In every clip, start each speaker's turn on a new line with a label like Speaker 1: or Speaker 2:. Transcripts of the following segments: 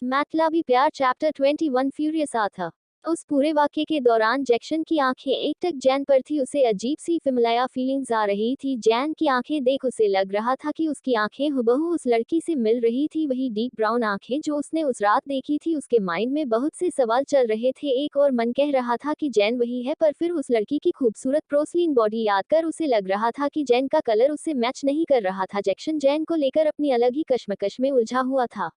Speaker 1: मैथलाबी प्यार chapter 21 furious आथा। उस पूरे वाक्य के दौरान जैक्सन की आंखें एकटक जैन पर थी। उसे अजीब सी फिमलाया फीलिंग्स आ रही थी। जैन की आंखें देख उसे लग रहा था कि उसकी आंखें हुबहू उस लड़की से मिल रही थी, वही डीप ब्राउन आंखें जो उसने उस रात देखी थी। उसके माइंड में बहुत से सवाल चल रहे थे। एक और मन कह रहा था कि जैन वही है, पर फिर उस लड़की की खूबसूरत प्रोसलीन बॉडी याद कर उसे लग रहा था कि जैन का कलर उससे मैच नहीं कर रहा था। जैक्सन जैन को लेकर अपनी अलग ही कश्मकश में उलझा हुआ था।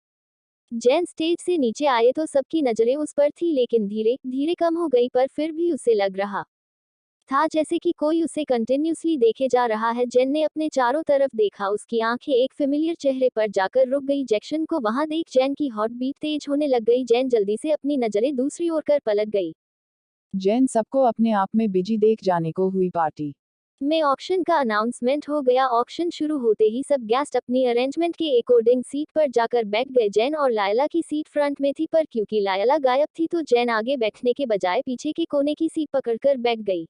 Speaker 1: जैन स्टेज से नीचे आए तो सबकी नजरें उस पर थी, लेकिन धीरे धीरे कम हो गई, पर फिर भी उसे लग रहा था जैसे कि कोई उसे कंटिन्यूसली देखे जा रहा है। जैन ने अपने चारों तरफ देखा, उसकी आंखें एक फेमिलियर चेहरे पर जाकर रुक गई। जैक्सन को वहां देख जैन की हार्ट बीट तेज होने लग गई। जैन जल्दी से अपनी नजरें दूसरी ओर कर पलट गई।
Speaker 2: जैन सबको अपने आप में बिजी देख जाने को हुई पार्टी
Speaker 1: में ऑक्शन का अनाउंसमेंट हो गया। ऑक्शन शुरू होते ही सब गेस्ट अपनी अरेंजमेंट के अकॉर्डिंग सीट पर जाकर बैठ गए। जैन और लायला की सीट फ्रंट में थी, पर क्योंकि लायला गायब थी तो जैन आगे बैठने के बजाय पीछे के कोने की सीट पकड़कर बैठ गई।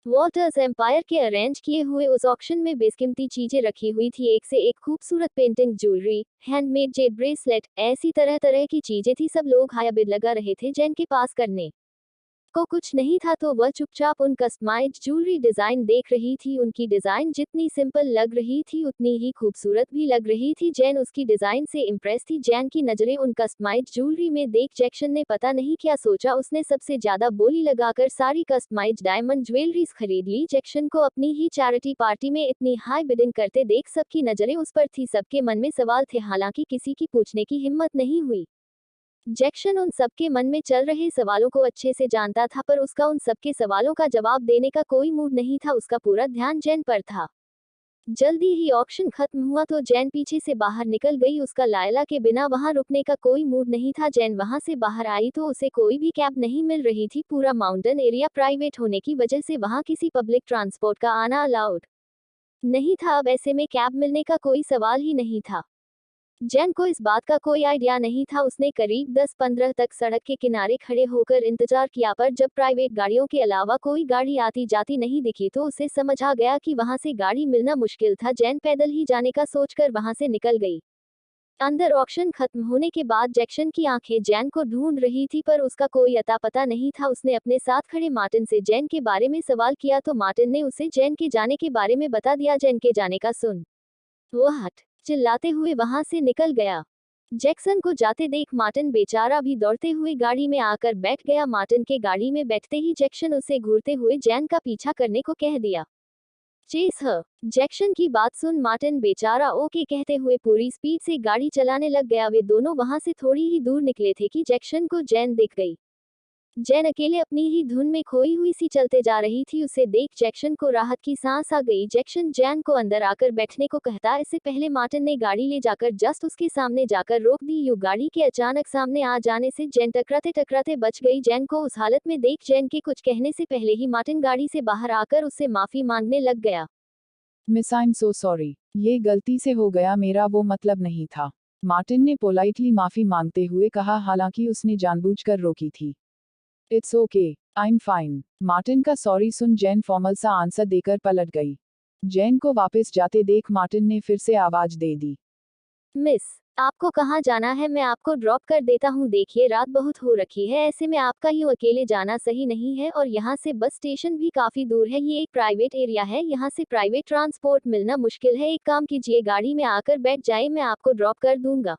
Speaker 1: वॉल्टर्स एम्पायर के अरेंज किए हुए उस ऑक्शन में बेशकीमती चीजें रखी हुई थी। एक से एक खूबसूरत painting, jewellery, handmade Z bracelet, ऐसी तरह तरह की चीजें थी। सब लोग हाया बिद लगा रहे थे जैन के पास करने को कुछ नहीं था, तो वह चुपचाप उन कस्टमाइज्ड ज्वेलरी डिजाइन देख रही थी। उनकी डिजाइन जितनी सिंपल लग रही थी उतनी ही खूबसूरत भी लग रही थी। जैन उसकी डिजाइन से इम्प्रेस थी। जैन की नजरें उन कस्टमाइज्ड ज्वेलरी में देख जैक्सन ने पता नहीं क्या सोचा, उसने सबसे ज्यादा बोली लगाकर सारी कस्टमाइज्ड डायमंड ज्वेलरीज खरीद ली। जैक्सन को अपनी ही चैरिटी पार्टी में इतनी हाई बिडिंग करते देख सबकी नजरें उस पर थी। सबके मन में सवाल थे, हालांकि किसी की पूछने की हिम्मत नहीं हुई। जैक्सन उन सबके मन में चल रहे सवालों को अच्छे से जानता था, पर उसका उन सबके सवालों का जवाब देने का कोई मूड नहीं था। उसका पूरा ध्यान जैन पर था। जल्दी ही ऑक्शन खत्म हुआ तो जैन पीछे से बाहर निकल गई। उसका लायला के बिना वहां रुकने का कोई मूड नहीं था। जैन वहां से बाहर आई तो उसे कोई भी कैब नहीं मिल रही थी। पूरा माउंटेन एरिया प्राइवेट होने की वजह से वहां किसी पब्लिक ट्रांसपोर्ट का आना अलाउड नहीं था। अब ऐसे में कैब मिलने का कोई सवाल ही नहीं था। जैन को इस बात का कोई आइडिया नहीं था। उसने करीब 10-15 तक सड़क के किनारे खड़े होकर इंतजार किया, पर जब प्राइवेट गाड़ियों के अलावा कोई गाड़ी आती जाती नहीं दिखी तो उसे समझ आ गया कि वहां से गाड़ी मिलना मुश्किल था। जैन पैदल ही जाने का सोचकर वहां से निकल गई। अंदर ऑक्शन खत्म होने के बाद जैक्सन की आंखें जैन को ढूंढ रही थी, पर उसका कोई अता पता नहीं था। उसने अपने साथ खड़े मार्टिन से जैन के बारे में सवाल किया तो मार्टिन ने उसे जैन के जाने के बारे में बता दिया। जैन के जाने का सुन वो हट चिल्लाते हुए वहां से निकल गया। जैक्सन को जाते देख मार्टिन बेचारा भी दौड़ते हुए गाड़ी में आकर बैठ गया। मार्टिन के गाड़ी में बैठते ही जैक्सन उसे घूरते हुए जैन का पीछा करने को कह दिया। चेस हर। जैक्सन की बात सुन मार्टिन बेचारा ओके कहते हुए पूरी स्पीड से गाड़ी चलाने लग गया। वे दोनों वहां से थोड़ी ही दूर निकले थे कि जैक्सन को जैन दिख गई। जैन अकेले अपनी ही धुन में खोई हुई सी चलते जा रही थी। उसे देख जैक्सन को राहत की सांस आ गई। जैक्सन जैन को अंदर आकर बैठने को कहता, इससे पहले मार्टिन ने गाड़ी ले जाकर जस्ट उसके सामने जाकर रोक दी। यू गाड़ी के अचानक सामने आ जाने से जैन टकराते टकराते बच गई। जैन को उस हालत में देख जैन के कुछ कहने से पहले ही मार्टिन गाड़ी से बाहर आकर उससे माफी मांगने लग गया।
Speaker 2: Miss I am so sorry, ये गलती से हो गया, मेरा वो मतलब नहीं था, मार्टिन ने पोलाइटली माफी मांगते हुए कहा, हालांकि उसने जानबूझकर रोकी थी। It's okay, I am fine. Martin का सॉरी सुन जैन फॉर्मल सा आंसर देकर पलट गई। जैन को वापस जाते देख मार्टिन ने फिर से आवाज दे दी,
Speaker 1: मिस, आपको कहाँ जाना है? मैं आपको ड्रॉप कर देता हूँ। देखिए रात बहुत हो रखी है, ऐसे में आपका यूं अकेले जाना सही नहीं है, और यहाँ से बस स्टेशन भी काफी दूर है। ये एक प्राइवेट एरिया है, यहाँ से प्राइवेट ट्रांसपोर्ट मिलना मुश्किल है। एक काम कीजिए, गाड़ी में आकर बैठ जाए, मैं आपको ड्रॉप कर दूंगा।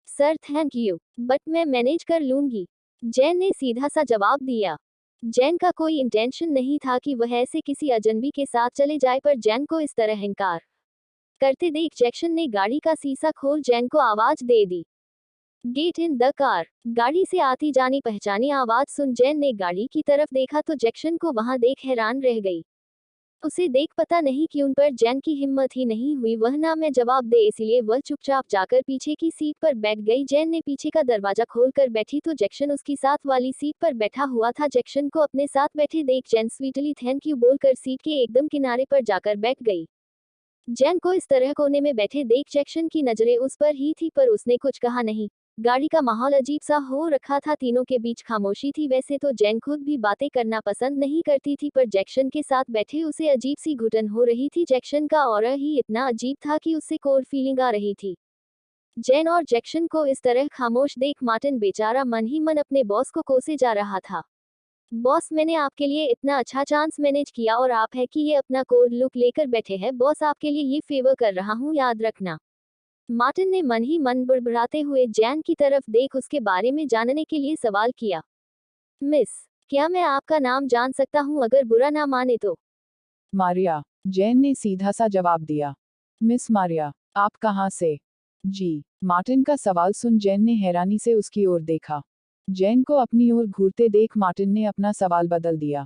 Speaker 1: सर थैंक यू, बट मैं मैनेज कर लूंगी, जैन ने सीधा सा जवाब दिया। जैन का कोई इंटेंशन नहीं था कि वह ऐसे किसी अजनबी के साथ चले जाए, पर जैन को इस तरह इनकार करते देख जैक्सन ने गाड़ी का शीशा खोल जैन को आवाज दे दी, गेट इन द कार। गाड़ी से आती जानी पहचानी आवाज सुन जैन ने गाड़ी की तरफ देखा तो जैक्सन को वहां देख हैरान रह गई। उसे देख पता नहीं क्यों पर जैन की हिम्मत ही नहीं हुई वह ना में जवाब दे, इसलिए वह चुपचाप जाकर पीछे की सीट पर बैठ गई। जैन ने पीछे का दरवाजा खोलकर बैठी तो जैक्सन उसकी साथ वाली सीट पर बैठा हुआ था। जैक्सन को अपने साथ बैठे देख जैन स्वीटली थैंक यू बोलकर सीट के एकदम किनारे पर जाकर बैठ गई। जैन को इस तरह कोने में बैठे देख जैक्सन की नजरें उस पर ही थी, पर उसने कुछ कहा नहीं। गाड़ी का माहौल अजीब सा हो रखा था, तीनों के बीच खामोशी थी। वैसे तो जैन खुद भी बातें करना पसंद नहीं करती थी, पर जैक्सन के साथ बैठे उसे अजीब सी घुटन हो रही थी। जैक्सन का ऑरा ही इतना अजीब था कि उससे कोल्ड फीलिंग आ रही थी। जेन और जैक्सन को इस तरह खामोश देख मार्टिन बेचारा मन ही मन अपने बॉस को कोसे जा रहा था। बॉस, मैंने आपके लिए इतना अच्छा चांस मैनेज किया और आप है कि ये अपना कोल्ड लुक लेकर बैठे हैं। बॉस, आपके लिए ये फेवर कर रहा हूँ, याद रखना। मार्टिन ने मन ही मन बड़बड़ाते हुए जैन की तरफ देख उसके बारे में जानने के लिए सवाल किया। मिस, क्या मैं आपका नाम जान सकता हूँ, अगर बुरा ना माने तो?
Speaker 2: मारिया, जैन ने सीधा सा जवाब दिया। मिस मारिया, आप कहाँ से? जी, मार्टिन का सवाल सुन जैन ने हैरानी से उसकी ओर देखा। जैन को अपनी ओर घूरते देख मार्टिन ने अपना सवाल बदल दिया।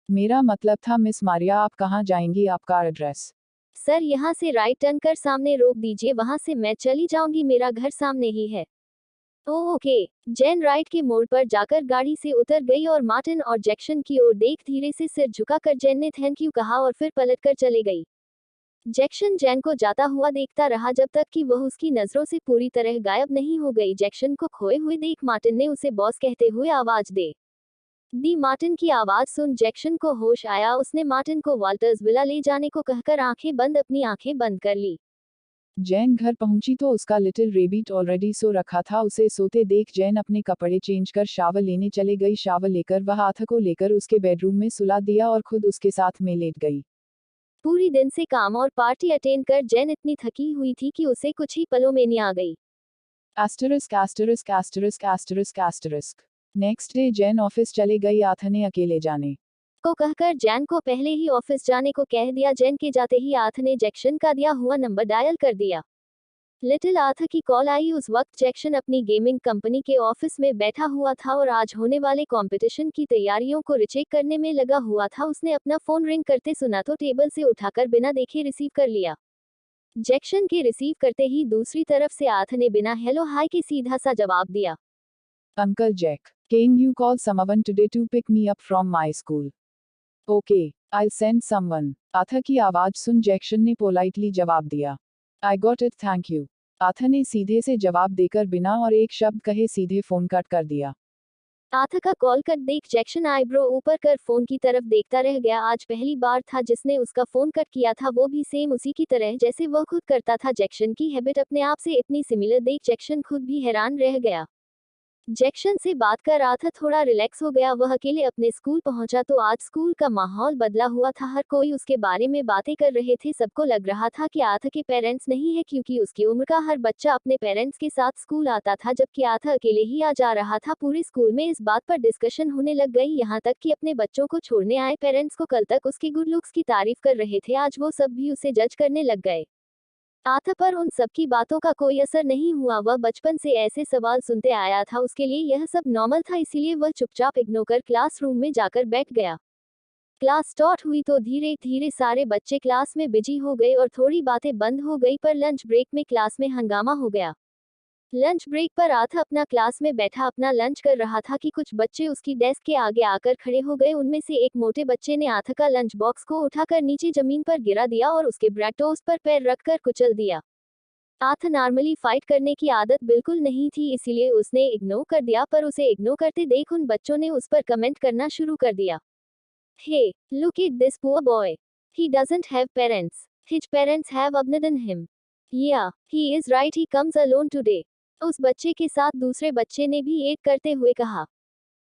Speaker 2: मेरा मतलब था मिस मारिया, आप कहाँ जाएंगी, आपका एड्रेस?
Speaker 1: सर, यहाँ से राइट टर्न कर सामने रोक दीजिए, वहाँ से मैं चली जाऊंगी, मेरा घर सामने ही है। Oh okay. जैन राइट के मोड़ पर जाकर गाड़ी से उतर गई और मार्टिन और जैक्सन की ओर देख धीरे से सिर झुकाकर जैन ने थैंक यू कहा और फिर पलटकर चले गई। जैक्सन जैन को जाता हुआ देखता रहा जब तक कि वह उसकी नजरों से पूरी तरह गायब नहीं हो गई। जैक्सन को खोए हुए देख मार्टिन ने उसे बॉस कहते हुए आवाज दी। मार्टिन की आवाज सुन जैक्सन को होश आया। उसने मार्टिन को वाल्टर्स विला ले जाने को कहकर अपनी आंखें बंद कर ली।
Speaker 2: जैन घर पहुंची तो उसका लिटिल रेबिट ऑलरेडी सो रखा था। उसे सोते देख जैन अपने कपड़े चेंज कर शावर लेने चले गई। शावर लेकर वह आथा को लेकर उसके बेडरूम में सुला दिया और खुद उसके साथ में लेट गई।
Speaker 1: पूरी दिन से काम और पार्टी अटेंड कर जैन इतनी थकी हुई थी कि उसे कुछ ही पलों में नींद आ गई।
Speaker 2: Asterisk asterisk asterisk asterisk asterisk. Next day Jain office चले गई। आथा ने अकेले जाने
Speaker 1: को कहकर जैन को पहले ही ऑफिस जाने को कह दिया। जैन के जाते ही आथ ने जैक्सन का दिया हुआ नंबर डायल कर दिया। लिटिल आथ की कॉल आई। उस वक्त जैक्सन अपनी गेमिंग कंपनी के ऑफिस में बैठा हुआ था और आज होने वाले कंपटीशन की तैयारियों को रिचेक करने में लगा हुआ था। उसने अपना फोन रिंग करते सुना तो टेबल से उठाकर बिना देखे रिसीव कर लिया। जैक्सन के रिसीव करते ही दूसरी तरफ से आथ ने बिना हेलो हाय के सीधा सा जवाब दिया।
Speaker 2: Uncle Jack, can you call someone today to pick me up from my school? Okay, I send someone. आथा की आवाज सुन जैक्सन ने पोलाइटली जवाब दिया। I got it, thank you. आथा ने सीधे से जवाब देकर बिना और एक शब्द कहे सीधे फोन कट कर दिया।
Speaker 1: आथ का कॉल कट देख जैक्सन आईब्रो ऊपर कर फोन की तरफ देखता रह गया। आज पहली बार था जिसने उसका फोन कट किया था, वो भी सेम उसी की तरह जैसे वह खुद करता था। जैक्सन की हैबिट अपने आप से इतनी सिमिलर देख जैक्सन खुद भी हैरान रह गया। जैक्सन से बात कर आथा थोड़ा रिलैक्स हो गया। वह अकेले अपने स्कूल पहुंचा तो आज स्कूल का माहौल बदला हुआ था। हर कोई उसके बारे में बातें कर रहे थे। सबको लग रहा था कि आथा के पेरेंट्स नहीं है, क्योंकि उसकी उम्र का हर बच्चा अपने पेरेंट्स के साथ स्कूल आता था जबकि आथा अकेले ही आ जा रहा था। पूरे स्कूल में इस बात पर डिस्कशन होने लग गई, यहाँ तक कि अपने बच्चों को छोड़ने आए पेरेंट्स को कल तक उसके गुड लुक्स की तारीफ कर रहे थे, आज वो सब भी उसे जज करने लग गए। आथा पर उन सबकी बातों का कोई असर नहीं हुआ। वह बचपन से ऐसे सवाल सुनते आया था, उसके लिए यह सब नॉर्मल था, इसीलिए वह चुपचाप इग्नोर कर क्लासरूम में जाकर बैठ गया। क्लास स्टार्ट हुई तो धीरे धीरे सारे बच्चे क्लास में बिजी हो गए और थोड़ी बातें बंद हो गई, पर लंच ब्रेक में क्लास में हंगामा हो गया। लंच ब्रेक पर आथा अपना क्लास में बैठा अपना लंच कर रहा था कि कुछ बच्चे उसकी डेस्क के आगे आकर खड़े हो गए। उनमें से एक मोटे बच्चे ने आथा का लंच बॉक्स को उठाकर नीचे जमीन पर गिरा दिया और उसके ब्रेड टोस्ट पर पैर रखकर कुचल दिया। आथा नॉर्मली फाइट करने की आदत बिल्कुल नहीं थी, इसीलिए उसने इग्नोर कर दिया, पर उसे इग्नोर करते देख उन बच्चों ने उस पर कमेंट करना शुरू कर दिया। Hey, look at this poor boy, he doesn't have parents, his parents have abandoned him. Yeah, he is right, he comes alone today. उस बच्चे के साथ दूसरे बच्चे ने भी ऐड करते हुए कहा।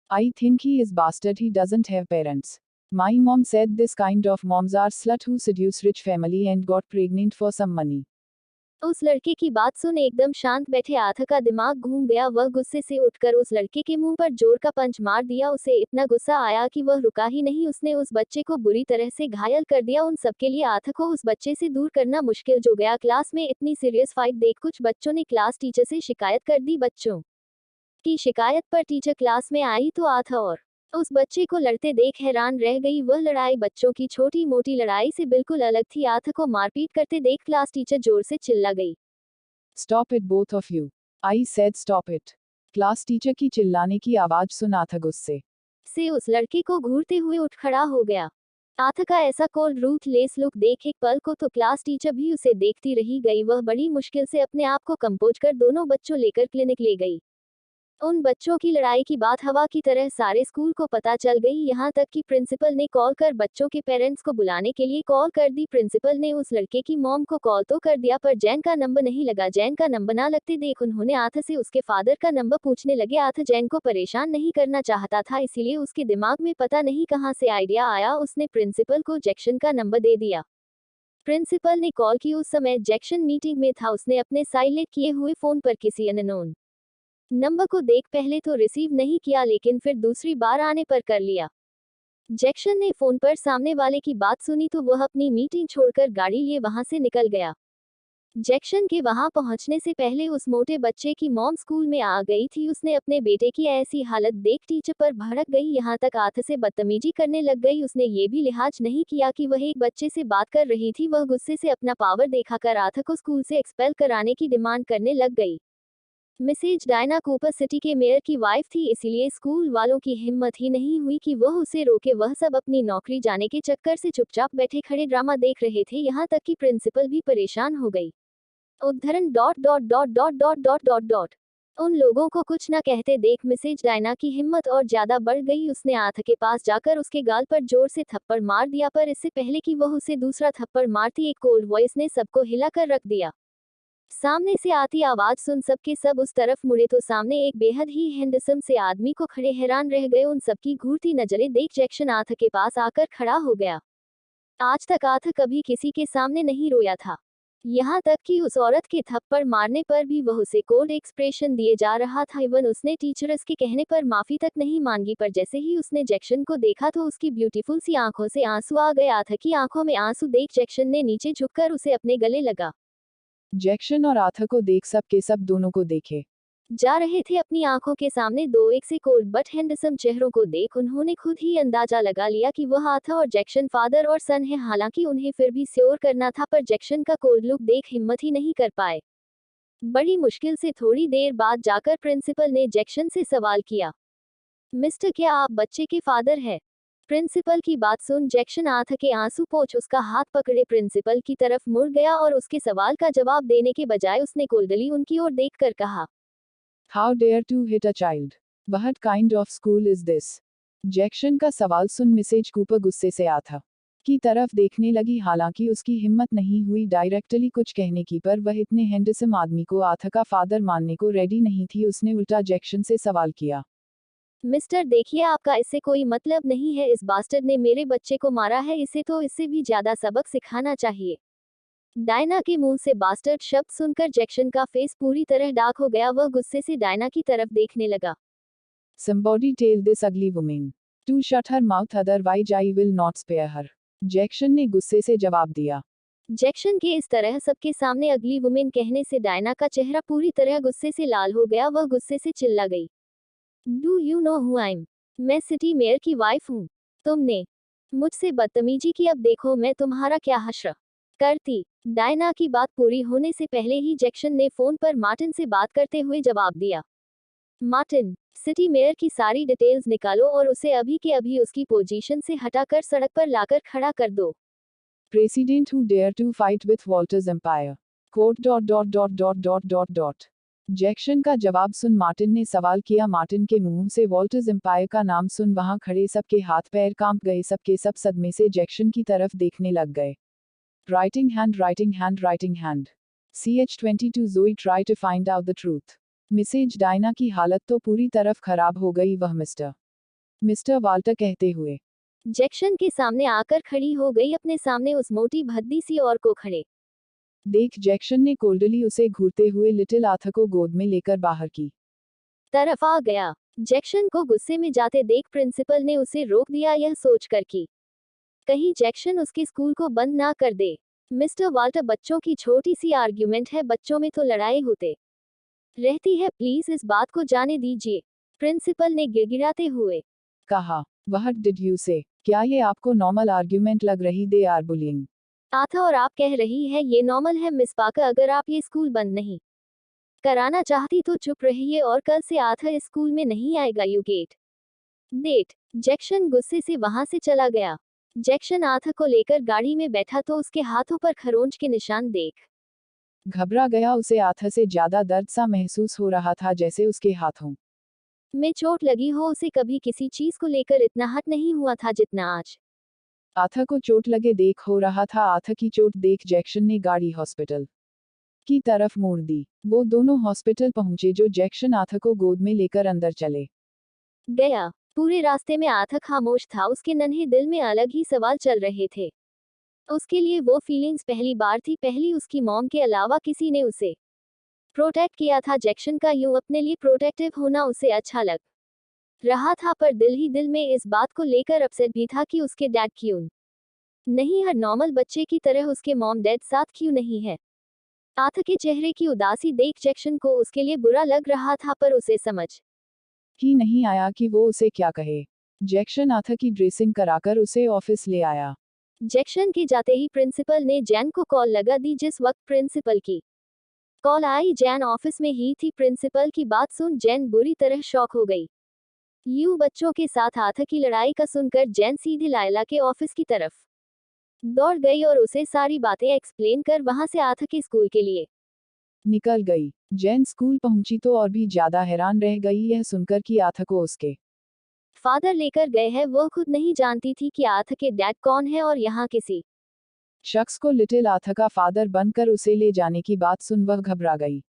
Speaker 2: I think he is bastard, he doesn't have parents. My mom said this kind of moms are slut who seduce rich family and got pregnant for some money.
Speaker 1: उस लड़के की बात सुन एकदम शांत बैठे आथा का दिमाग घूम गया। वह गुस्से से उठकर उस लड़के के मुंह पर जोर का पंच मार दिया। उसे इतना गुस्सा आया कि वह रुका ही नहीं, उसने उस बच्चे को बुरी तरह से घायल कर दिया। उन सबके लिए आथा को उस बच्चे से दूर करना मुश्किल हो गया। क्लास में इतनी सीरियस फाइट देख कुछ बच्चों ने क्लास टीचर से शिकायत कर दी। बच्चों की शिकायत पर टीचर क्लास में आई तो आथा और उस बच्चे को लड़ते देख हैरान रह गई। वह लड़ाई बच्चों की छोटी मोटी लड़ाई से बिल्कुल अलग थी। आथा को मारपीट करते देख क्लास टीचर जोर से चिल्ला गई।
Speaker 2: Stop it both of you. I said stop it. Class teacher की चिल्लाने की आवाज सुन आथा गुस्से
Speaker 1: से उस लड़के को घूरते हुए उठ खड़ा हो गया। आथा का ऐसा कोल्ड रूथलेस लुक देख एक पल को तो क्लास टीचर भी उसे देखती रही गई। वह बड़ी मुश्किल से अपने आप को कंपोज कर दोनों बच्चों लेकर क्लिनिक ले गई। उन बच्चों की लड़ाई की बात हवा की तरह सारे स्कूल को पता चल गई, यहाँ तक कि प्रिंसिपल ने कॉल कर बच्चों के पेरेंट्स को बुलाने के लिए कॉल कर दी। प्रिंसिपल ने उस लड़के की मॉम को कॉल तो कर दिया, पर जैन का नंबर नहीं लगा। जैन का नंबर ना लगते देख उन्होंने आथ से उसके फादर का नंबर पूछने लगे। आथ जैन को परेशान नहीं करना चाहता था, इसीलिए उसके दिमाग में पता नहीं कहाँ से आइडिया आया, उसने प्रिंसिपल को जैक्सन का नंबर दे दिया। प्रिंसिपल ने कॉल की, उस समय जैक्सन मीटिंग में था। उसने अपने साइलेंट किए हुए फोन पर किसी अननोन नंबर को देख पहले तो रिसीव नहीं किया, लेकिन फिर दूसरी बार आने पर कर लिया। जैक्सन ने फोन पर सामने वाले की बात सुनी तो वह अपनी मीटिंग छोड़कर गाड़ी लिए वहां से निकल गया। जैक्सन के वहां पहुंचने से पहले उस मोटे बच्चे की मॉम स्कूल में आ गई थी। उसने अपने बेटे की ऐसी हालत देख टीचर पर भड़क गई, यहाँ तक आथ से बदतमीजी करने लग गई। उसने ये भी लिहाज नहीं किया कि वह एक बच्चे से बात कर रही थी। वह गुस्से से अपना पावर दिखाकर आथ को स्कूल से एक्सपेल कराने की डिमांड करने लग गई। मिसेज डायना कूपर सिटी के मेयर की वाइफ थी, इसलिए स्कूल वालों की हिम्मत ही नहीं हुई कि वह उसे रोके। वह सब अपनी नौकरी जाने के चक्कर से चुपचाप बैठे खड़े ड्रामा देख रहे थे, यहाँ तक कि प्रिंसिपल भी परेशान हो गई। उद्धरण dot dot dot dot dot dot dot dot उन लोगों को कुछ न कहते देख मिसेज डायना की हिम्मत और ज्यादा बढ़ गई। उसने आथ के पास जाकर उसके गाल पर जोर से थप्पड़ मार दिया, पर इससे पहले कि वह उसे दूसरा थप्पड़ मारती एक कोल्ड वॉइस ने सबको हिलाकर रख दिया। सामने से आती आवाज सुन सबके सब उस तरफ मुड़े तो सामने एक बेहद ही हैंडसम से आदमी को खड़े हैरान रह गए। उन सबकी घूरती नजरें देख जैक्सन आथ के पास आकर खड़ा हो गया। आज तक आथ कभी किसी के सामने नहीं रोया था, यहाँ तक कि उस औरत के थप्पड़ मारने पर भी वह उसे कोल्ड एक्सप्रेशन दिए जा रहा था। इवन उसने टीचर्स के कहने पर माफी तक नहीं मांगी, पर जैसे ही उसने जैक्सन को देखा तो उसकी ब्यूटीफुल सी आंखों से आंसू आ गए। आथ की आंखों में आंसू देख जैक्सन ने नीचे झुककर उसे अपने गले लगा।
Speaker 2: जैक्सन और आथ को देख सब के सब दोनों को देखे
Speaker 1: जा रहे थे अपनी आंखों के सामने दो एक से कोल्ड बट हैंडसम चेहरों को देख उन्होंने खुद ही अंदाजा लगा लिया कि वह आथ और जैक्सन फादर और सन है। हालांकि उन्हें फिर भी श्योर करना था, पर जैक्सन का कोल्ड लुक देख हिम्मत ही नहीं कर पाए। बड़ी मुश्किल से थोड़ी देर बाद जाकर प्रिंसिपल ने जैक्सन से सवाल किया, मिस्टर क्या आप बच्चे के फादर है? प्रिंसिपल की बात सुन जैक्सन आथ के आंसू पोंछ उसका हाथ पकड़े प्रिंसिपल की तरफ मुड़ गया और उसके सवाल का जवाब देने के बजाय उसने कोल्डली उनकी ओर देखकर कहा,
Speaker 2: How dare to hit a child? What kind of school is this? Jackson का सवाल सुन मिसेज कूपर गुस्से से आथा की तरफ देखने लगी। हालांकि उसकी हिम्मत नहीं हुई डायरेक्टली कुछ कहने की, पर वह इतने हैंडसम आदमी को आथा का फादर मानने को रेडी नहीं थी। उसने उल्टा जैक्सन से सवाल किया,
Speaker 1: मिस्टर देखिए आपका इससे कोई मतलब नहीं है। इस बास्टर्ड ने मेरे बच्चे को मारा है, इसे तो इससे भी ज्यादा सबक सिखाना चाहिए। डायना के मुंह से बास्टर्ड शब्द सुनकर जैक्सन का फेस पूरी तरह डार्क हो गया। वह गुस्से से डायना की तरफ देखने लगा।
Speaker 2: Somebody tell this ugly woman to shut her mouth, otherwise I will not spare her. Jackson ने गुस्से से जवाब दिया।
Speaker 1: जैक्सन के इस तरह सबके सामने अगली वुमेन कहने से डायना का चेहरा पूरी तरह गुस्से से लाल हो गया। वह गुस्से से चिल्ला गई, do you know who I am? मैं सिटी मेयर की वाइफ हूँ। तुमने मुझसे बदतमीजी की, अब देखो मैं तुम्हारा क्या हश्र करती। डायना की बात पूरी होने से पहले ही जैक्सन ने फोन पर मार्टिन से बात करते हुए जवाब दिया, मार्टिन, सिटी मेयर की सारी डिटेल्स निकालो और उसे अभी के अभी उसकी पोजीशन से हटाकर सड़क पर लाकर खड़ा कर दो।
Speaker 2: President who dare to fight with Walter's empire. Quote dot dot dot dot dot dot dot. Jackson का जवाब सुन मार्टिन ने सवाल किया। मार्टिन के मुंह से वॉल्टर्स एम्पायर का नाम सुन वहां खड़े सबके हाथ पैर कांप गए। सबके सब सदमे से जैक्सन की तरफ देखने लग गए। Writing hand, writing hand, writing hand. CH22 Zoe try to find out the truth. Mrs Diana की हालत तो पूरी तरफ खराब हो गई। वह मिस्टर वाल्टर कहते हुए
Speaker 1: जैक्सन के सामने आकर खड़ी हो गई, अपने सामने उस मोटी भद्दी सी और को खड़े
Speaker 2: देख जैक्सन ने कोल्डली उसे घूरते हुए लिटिल आथ को गोद में लेकर बाहर की
Speaker 1: तरफ आ गया। जैक्सन को गुस्से में जाते देख प्रिंसिपल ने उसे रोक दिया, यह सोचकर कि कहीं जैक्सन उसके स्कूल को बंद ना कर दे। मिस्टर वाल्टर, बच्चों की छोटी सी आर्ग्यूमेंट है, बच्चों में तो लड़ाई होते रहती है, प्लीज इस बात को जाने दीजिए। प्रिंसिपल ने गिड़गिड़ाते हुए
Speaker 2: कहा, व्हाट डिड यू से? क्या ये आपको नॉर्मल आर्ग्यूमेंट लग रही? They are bullying.
Speaker 1: आथा और आप कह रही है ये नॉर्मल है? मिस पाकर, अगर आप ये स्कूल बंद नहीं कराना चाहती तो चुप रहिए और कल से आथा इस स्कूल में नहीं आएगा। You get date. जैक्सन गुस्से से वहां से चला गया। जैक्सन आथा को लेकर गाड़ी में बैठा तो उसके हाथों पर खरोंच के निशान देख
Speaker 2: घबरा गया। उसे आथ से ज्यादा दर्द सा महसूस हो रहा था जैसे उसके हाथों
Speaker 1: में चोट लगी हो, उसे कभी किसी चीज को लेकर इतना हट नहीं हुआ था जितना आज।
Speaker 2: आथा को चोट लगे देख हो रहा था। आथा की चोट देख जैक्शन ने गाड़ी हॉस्पिटल की तरफ मोड़ दी। वो दोनों हॉस्पिटल पहुंचे जो जैक्शन आथा को गोद में लेकर अंदर चले
Speaker 1: गया। पूरे रास्ते में आथा खामोश था, उसके नन्हे दिल में अलग ही सवाल चल रहे थे। उसके लिए वो फीलिंग्स पहली बार थी, पहली उसकी मॉम के अलावा किसी ने उसे प्रोटेक्ट किया था। जैक्शन का यूं अपने लिए प्रोटेक्टिव होना उसे अच्छा लग रहा था, पर दिल ही दिल में इस बात को लेकर अपसेट भी था कि उसके डैड क्यों नहीं हर नॉर्मल बच्चे की तरह उसके मॉम डैड साथ क्यों नहीं है। आथा के चेहरे की उदासी देख जैक्शन को उसके लिए बुरा लग रहा था, पर उसे समझ
Speaker 2: ही नहीं आया कि वो उसे क्या कहे। जैक्शन आथा की ड्रेसिंग कराकर उसे ऑफिस ले आया।
Speaker 1: जैक्शन के जाते ही प्रिंसिपल ने जैन को कॉल लगा दी। जिस वक्त प्रिंसिपल की कॉल आई, जैन ऑफिस में ही थी। प्रिंसिपल की बात सुन जैन बुरी तरह शॉक हो गई। यूं बच्चों के साथ आथा की लड़ाई का सुनकर जैन सीधे लायला के ऑफिस की तरफ दौड़ गई और उसे सारी बातें एक्सप्लेन कर वहां से आथा के स्कूल के लिए
Speaker 2: निकल गई। जैन स्कूल पहुंची तो और भी ज्यादा हैरान रह गई यह सुनकर कि आथा को उसके
Speaker 1: फादर लेकर गए हैं। वह खुद नहीं जानती थी कि आथा के डैड कौन है और यहाँ किसी
Speaker 2: शख्स को लिटिल आथा का फादर बनकर उसे ले जाने की बात सुन वह घबरा गई।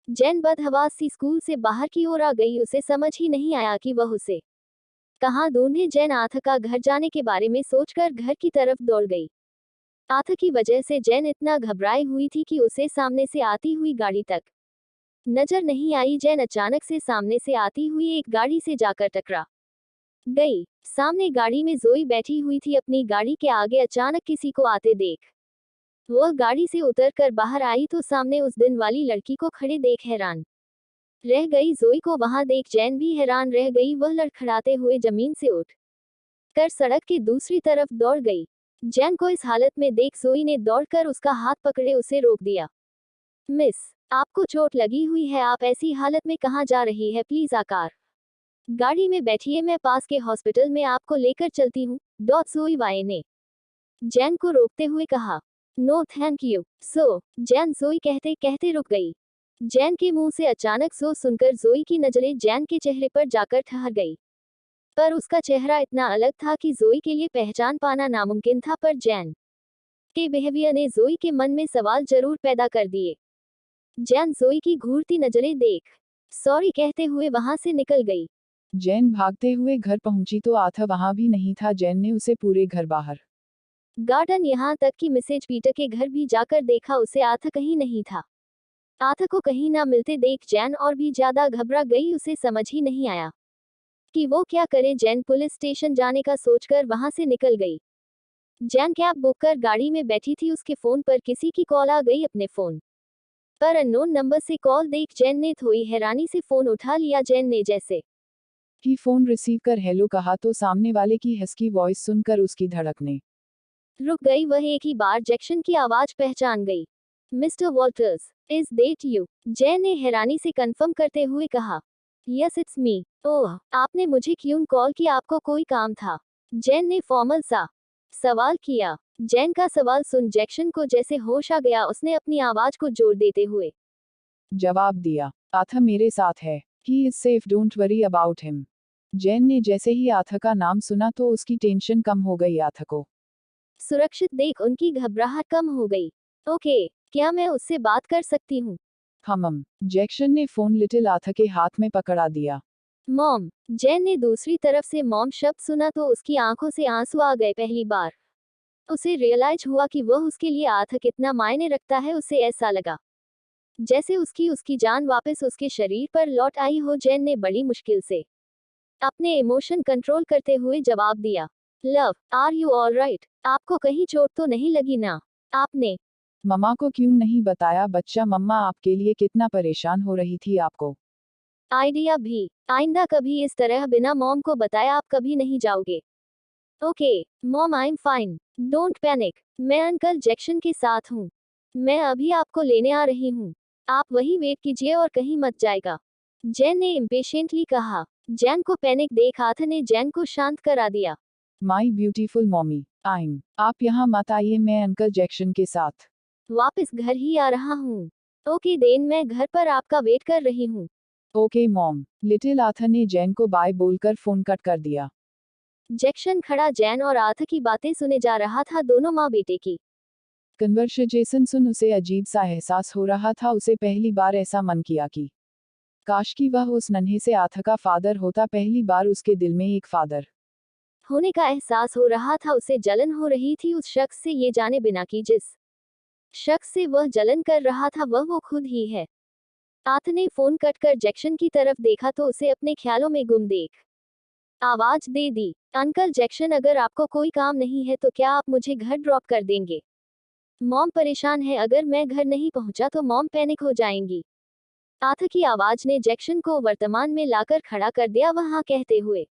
Speaker 1: जैन बदहवास सी स्कूल से बाहर की ओर आ गई। उसे समझ ही नहीं आया कि वह उसे कहाँ ढूंढे। जैन आथा का घर जाने के बारे में सोचकर घर की तरफ दौड़ गई। आथा की वजह से जैन इतना घबराई हुई थी कि उसे सामने से आती हुई गाड़ी तक नजर नहीं आई। जैन अचानक से सामने से आती हुई एक गाड़ी से जाकर टकरा गई। सामने गाड़ी में जोई बैठी हुई थी। अपनी गाड़ी के आगे अचानक किसी को आते देख वह गाड़ी से उतरकर बाहर आई तो सामने उस दिन वाली लड़की को खड़े देख हैरान रह गई। जोई को वहां देख जैन भी हैरान रह गई। वह लड़खड़ाते हुए जमीन से उठ कर सड़क के दूसरी तरफ दौड़ गई। जैन को इस हालत में देख जोई ने दौड़कर उसका हाथ पकड़े उसे रोक दिया। मिस, आपको चोट लगी हुई है, आप ऐसी हालत में कहाँ जा रही है? प्लीज आकार गाड़ी में बैठिए, मैं पास के हॉस्पिटल में आपको लेकर चलती हूँ। जोई वाई ने जैन को रोकते हुए कहा। No thank you so, Jane Joey कहते कहते रुक गई। जैन के मुंह से अचानक सो सुनकर जोई की नजरें जैन के चेहरे पर जाकर ठहर गई, पर उसका चेहरा इतना अलग था कि जोई के लिए पहचान पाना नामुमकिन था। पर जैन के बिहेवियर ने जोई के मन में सवाल जरूर पैदा कर दिए। जैन जोई की घूरती नजरें देख सॉरी कहते हुए वहां से निकल गई।
Speaker 2: जैन भागते हुए घर पहुंची तो आथा वहां भी नहीं था। जैन ने उसे पूरे घर बाहर
Speaker 1: गार्डन, यहाँ तक कि मिसेज पीटर के घर भी जाकर देखा, उसे आथा कहीं नहीं था। आथा को कहीं ना मिलते देख जैन और भी ज्यादा घबरा गई। उसे समझ ही नहीं आया कि वो क्या करे। जैन पुलिस स्टेशन जाने का सोचकर वहां से निकल गई। जैन कैब बुक कर गाड़ी में बैठी थी। उसके फोन पर किसी की कॉल आ गई। अपने फोन पर अननोन नंबर से कॉल देख जैन ने थोड़ी हैरानी से फोन उठा लिया। जैन ने जैसे
Speaker 2: ही फोन रिसीव कर हेलो कहा तो सामने वाले की हस्की वॉइस सुनकर उसकी धड़कने
Speaker 1: रुक गई। वह एक ही बार जैक्सन की आवाज पहचान गई। Mister Walter's, is that you? Jain ने हैरानी से कंफर्म करते हुए कहा। Yes it's me. ओह, आपने मुझे क्यों कॉल किया? आपको कोई काम था? जैन ने फॉर्मल सा सवाल किया। जैन का सवाल सुन जैक्सन को जैसे होश आ गया। उसने अपनी आवाज को जोर देते हुए
Speaker 2: जवाब दिया। आथा मेरे साथ है। He is safe, don't worry about him. Jain ने जैसे ही आथा का नाम सुना तो उसकी टेंशन कम हो गई। आथा को
Speaker 1: सुरक्षित देख उनकी घबराहट कम हो गई। ओके, क्या मैं उससे बात कर सकती हूँ?
Speaker 2: जैक्सन ने फोन लिटिल आथा के हाथ में पकड़ा दिया।
Speaker 1: मॉम। जैन ने दूसरी तरफ से मॉम शब्द सुना तो उसकी आंखों से आंसू आ गए। पहली बार उसे रियलाइज हुआ कि वह उसके लिए आथा कितना मायने रखता है। उसे ऐसा लगा जैसे उसकी जान वापस उसके शरीर पर लौट आई हो। जैन ने बड़ी मुश्किल से अपने इमोशन कंट्रोल करते हुए जवाब दिया। Love, are you all right? आपको कहीं चोट तो नहीं लगी ना? आपने
Speaker 2: मम्मा को क्यों नहीं बताया? बच्चा, मम्मा आपके लिए कितना परेशान हो रही थी। आपको
Speaker 1: आइडिया भी। आइंदा कभी इस तरह बिना मॉम को बताया आप कभी नहीं जाओगे। Okay mom, I am fine, don't panic. मैं अंकल जैक्सन के साथ हूँ। मैं अभी आपको लेने आ रही हूँ। आप वहीं वेट कीजिए और कहीं मत जाएगा। जैन ने इम्पेशेंटली कहा। जैन को पैनिक देख आथा ने जैन को शांत करा दिया।
Speaker 2: माई ब्यूटीफुल मॉमी, आप यहाँ मत आइए, मैं अंकल जैक्सन के साथ
Speaker 1: वापस घर ही आ रहा हूँ। ओके देन, मैं घर पर आपका वेट कर रही हूँ।
Speaker 2: Okay mom. लिटिल आर्थर ने जैन को बाय बोलकर फोन कट कर दिया।
Speaker 1: जैक्सन खड़ा जैन और आर्थर की बातें सुने जा रहा था, दोनों माँ बेटे की।
Speaker 2: कन्वर्सेशन सुन उसे अजीब सा एहसास हो रहा था। उसे पहली बार ऐसा मन किया कि काश कि वह उस नन्हे से आर्थर का फादर होता। पहली बार उसके दिल में एक फादर
Speaker 1: होने का एहसास हो रहा था। उसे जलन हो रही थी उस शख्स से, ये जाने बिना कि जिस शख्स से वह जलन कर रहा था वह वो खुद ही है। आर्थर ने फोन कट कर जैक्सन की तरफ देखा तो उसे अपने ख्यालों में गुम देख आवाज दे दी, अंकल जैक्सन, अगर आपको कोई काम नहीं है तो क्या आप मुझे घर ड्रॉप कर देंगे? मॉम परेशान है, अगर मैं घर नहीं पहुंचा तो मॉम पैनिक हो जाएंगी। आर्थर की आवाज ने जैक्सन को वर्तमान में लाकर खड़ा कर दिया। वह हाँ कहते हुए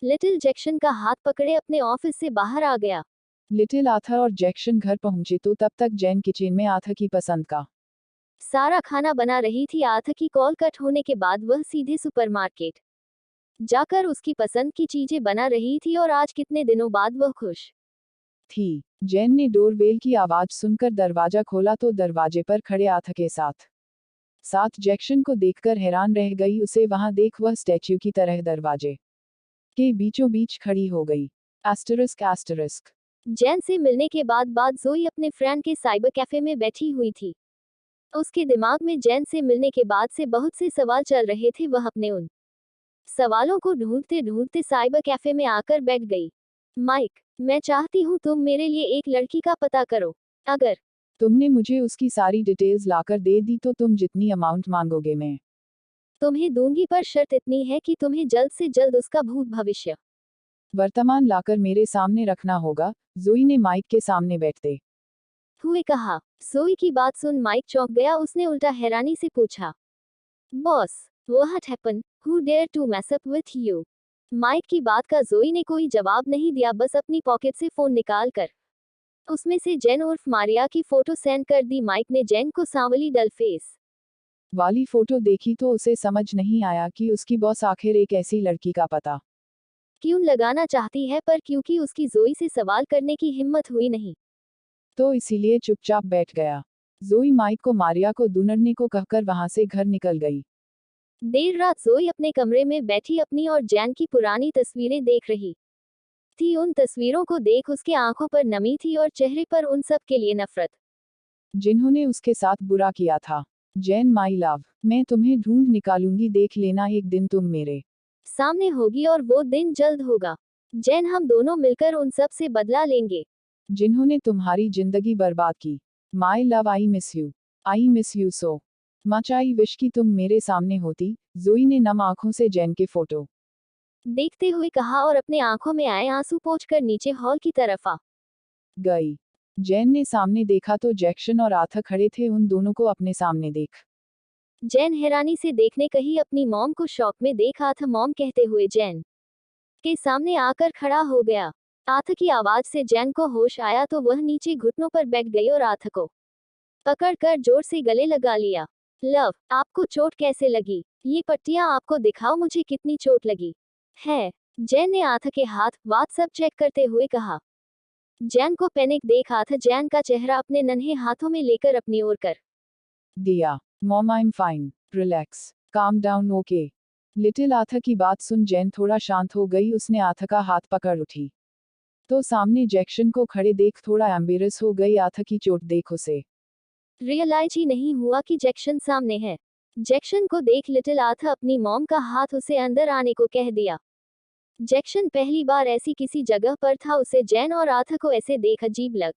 Speaker 1: लिटिल जैक्सन का हाथ पकड़े अपने ऑफिस से बाहर आ गया।
Speaker 2: लिटिल आर्थर और जैक्सन घर पहुंचे तो तब तक जैन किचन में आर्थर की पसंद का
Speaker 1: सारा खाना बना रही थी। आर्थर की कॉल कट होने के बाद वह सीधे सुपरमार्केट जाकर उसकी पसंद की चीजें बना रही थी और आज कितने दिनों बाद वह खुश
Speaker 2: थी। जैन ने डोरबेल की आवाज सुनकर दरवाजा खोला तो दरवाजे पर खड़े आर्थर के साथ जैक्सन को देखकर हैरान रह गई। उसे वहां देख वह स्टैच्यू की तरह दरवाजे के बीचों बीच खड़ी हो गई। Asterisk asterisk.
Speaker 1: जैन से मिलने के बाद जोई अपने फ्रेंड के साइबर कैफे में बैठी हुई थी। उसके दिमाग में जैन से मिलने के बाद से बहुत से सवाल चल रहे थे। वह अपने उन सवालों को ढूंढते ढूंढते साइबर कैफे में आकर बैठ गई। माइक, मैं चाहती हूँ तुम मेरे लिए एक लड़की का पता करो। अगर
Speaker 2: तुमने मुझे उसकी सारी डिटेल्स लाकर दे दी तो तुम जितनी अमाउंट मांगोगे मैं
Speaker 1: तुम्हें दूंगी, पर शर्त इतनी है कि तुम्हें जल्द से जल्द उसका भूत भविष्य
Speaker 2: वर्तमान लाकर मेरे सामने रखना होगा। जोई ने माइक के सामने बैठते
Speaker 1: हुए कहा। जोई की बात सुन माइक चौंक गया। उसने उल्टा हैरानी से पूछा, boss, what happen? Who dare to mess up with you? Mike की बात का जोई ने कोई जवाब नहीं दिया, बस अपनी पॉकेट से फोन निकाल कर उसमें से जेन उर्फ मारिया की फोटो सेंड कर दी। माइक ने जेन को सांवली डल फेस
Speaker 2: वाली फोटो देखी तो उसे समझ नहीं आया कि उसकी बॉस आखिर एक ऐसी लड़की का पता
Speaker 1: क्यों लगाना चाहती है, पर क्योंकि उसकी जोई से सवाल करने की हिम्मत हुई नहीं
Speaker 2: तो इसीलिए चुपचाप बैठ गया। जोई माइक को मारिया को ढूंढने को कहकर वहां से घर निकल गई।
Speaker 1: देर रात जोई अपने कमरे में बैठी अपनी और जैन की पुरानी तस्वीरें देख रही थी। उन तस्वीरों को देख उसके आंखों पर नमी थी और चेहरे पर उन सब के लिए नफरत
Speaker 2: जिन्होंने उसके साथ बुरा किया था। जैन माई लव, मैं तुम्हें ढूंढ निकालूंगी, देख लेना एक दिन तुम मेरे
Speaker 1: सामने होगी और वो दिन जल्द होगा। जैन, हम दोनों मिलकर उन सब से बदला लेंगे
Speaker 2: जिन्होंने तुम्हारी जिंदगी बर्बाद की। My love, I miss you so much. I wish कि तुम मेरे सामने होती। जोई ने नम आंखों से जैन के फोटो
Speaker 1: देखते हुए कहा और अपने आंखों में आए आंसू पोंछकर नीचे हॉल की तरफ आ
Speaker 2: गई। जैन ने सामने देखा तो जैक्सन और आर्थर खड़े थे। उन दोनों को अपने सामने देख
Speaker 1: जैन हैरानी से देखने कही अपनी मॉम को शॉक में देख आर्थर मॉम कहते हुए जैन के सामने आकर खड़ा हो गया। आर्थर की आवाज से जैन को होश आया तो वह नीचे घुटनों पर बैठ गई और आर्थर को पकड़कर जोर से गले लगा लिया। लव, आपको चोट कैसे लगी? ये पट्टियां आपको दिखाओ मुझे कितनी चोट लगी है। जैन ने आर्थर के हाथ व्हाट्सएप चेक करते हुए कहा। जैन को पैनिक देख आर्थर जैन का चेहरा अपने नन्हे हाथों में लेकर अपनी ओर कर
Speaker 2: दिया। Mom, I am fine, relax, calm down, okay. Little Arthur की बात सुन जैन थोड़ा शांत हो गई। उसने आर्थर का हाथ पकड़ उठी तो सामने जैक्सन को खड़े देख थोड़ा एम्बेरस हो गई। आर्थर की चोट देख उसे
Speaker 1: रियलाइज ही नहीं हुआ कि जैक्सन सामने है। जैक्सन को देख लिटिल आर्थर अपनी मॉम का हाथ उसे अंदर आने को कह दिया। जैक्सन पहली बार ऐसी किसी जगह पर था। उसे जैन और आर्थर को ऐसे देख अजीब लग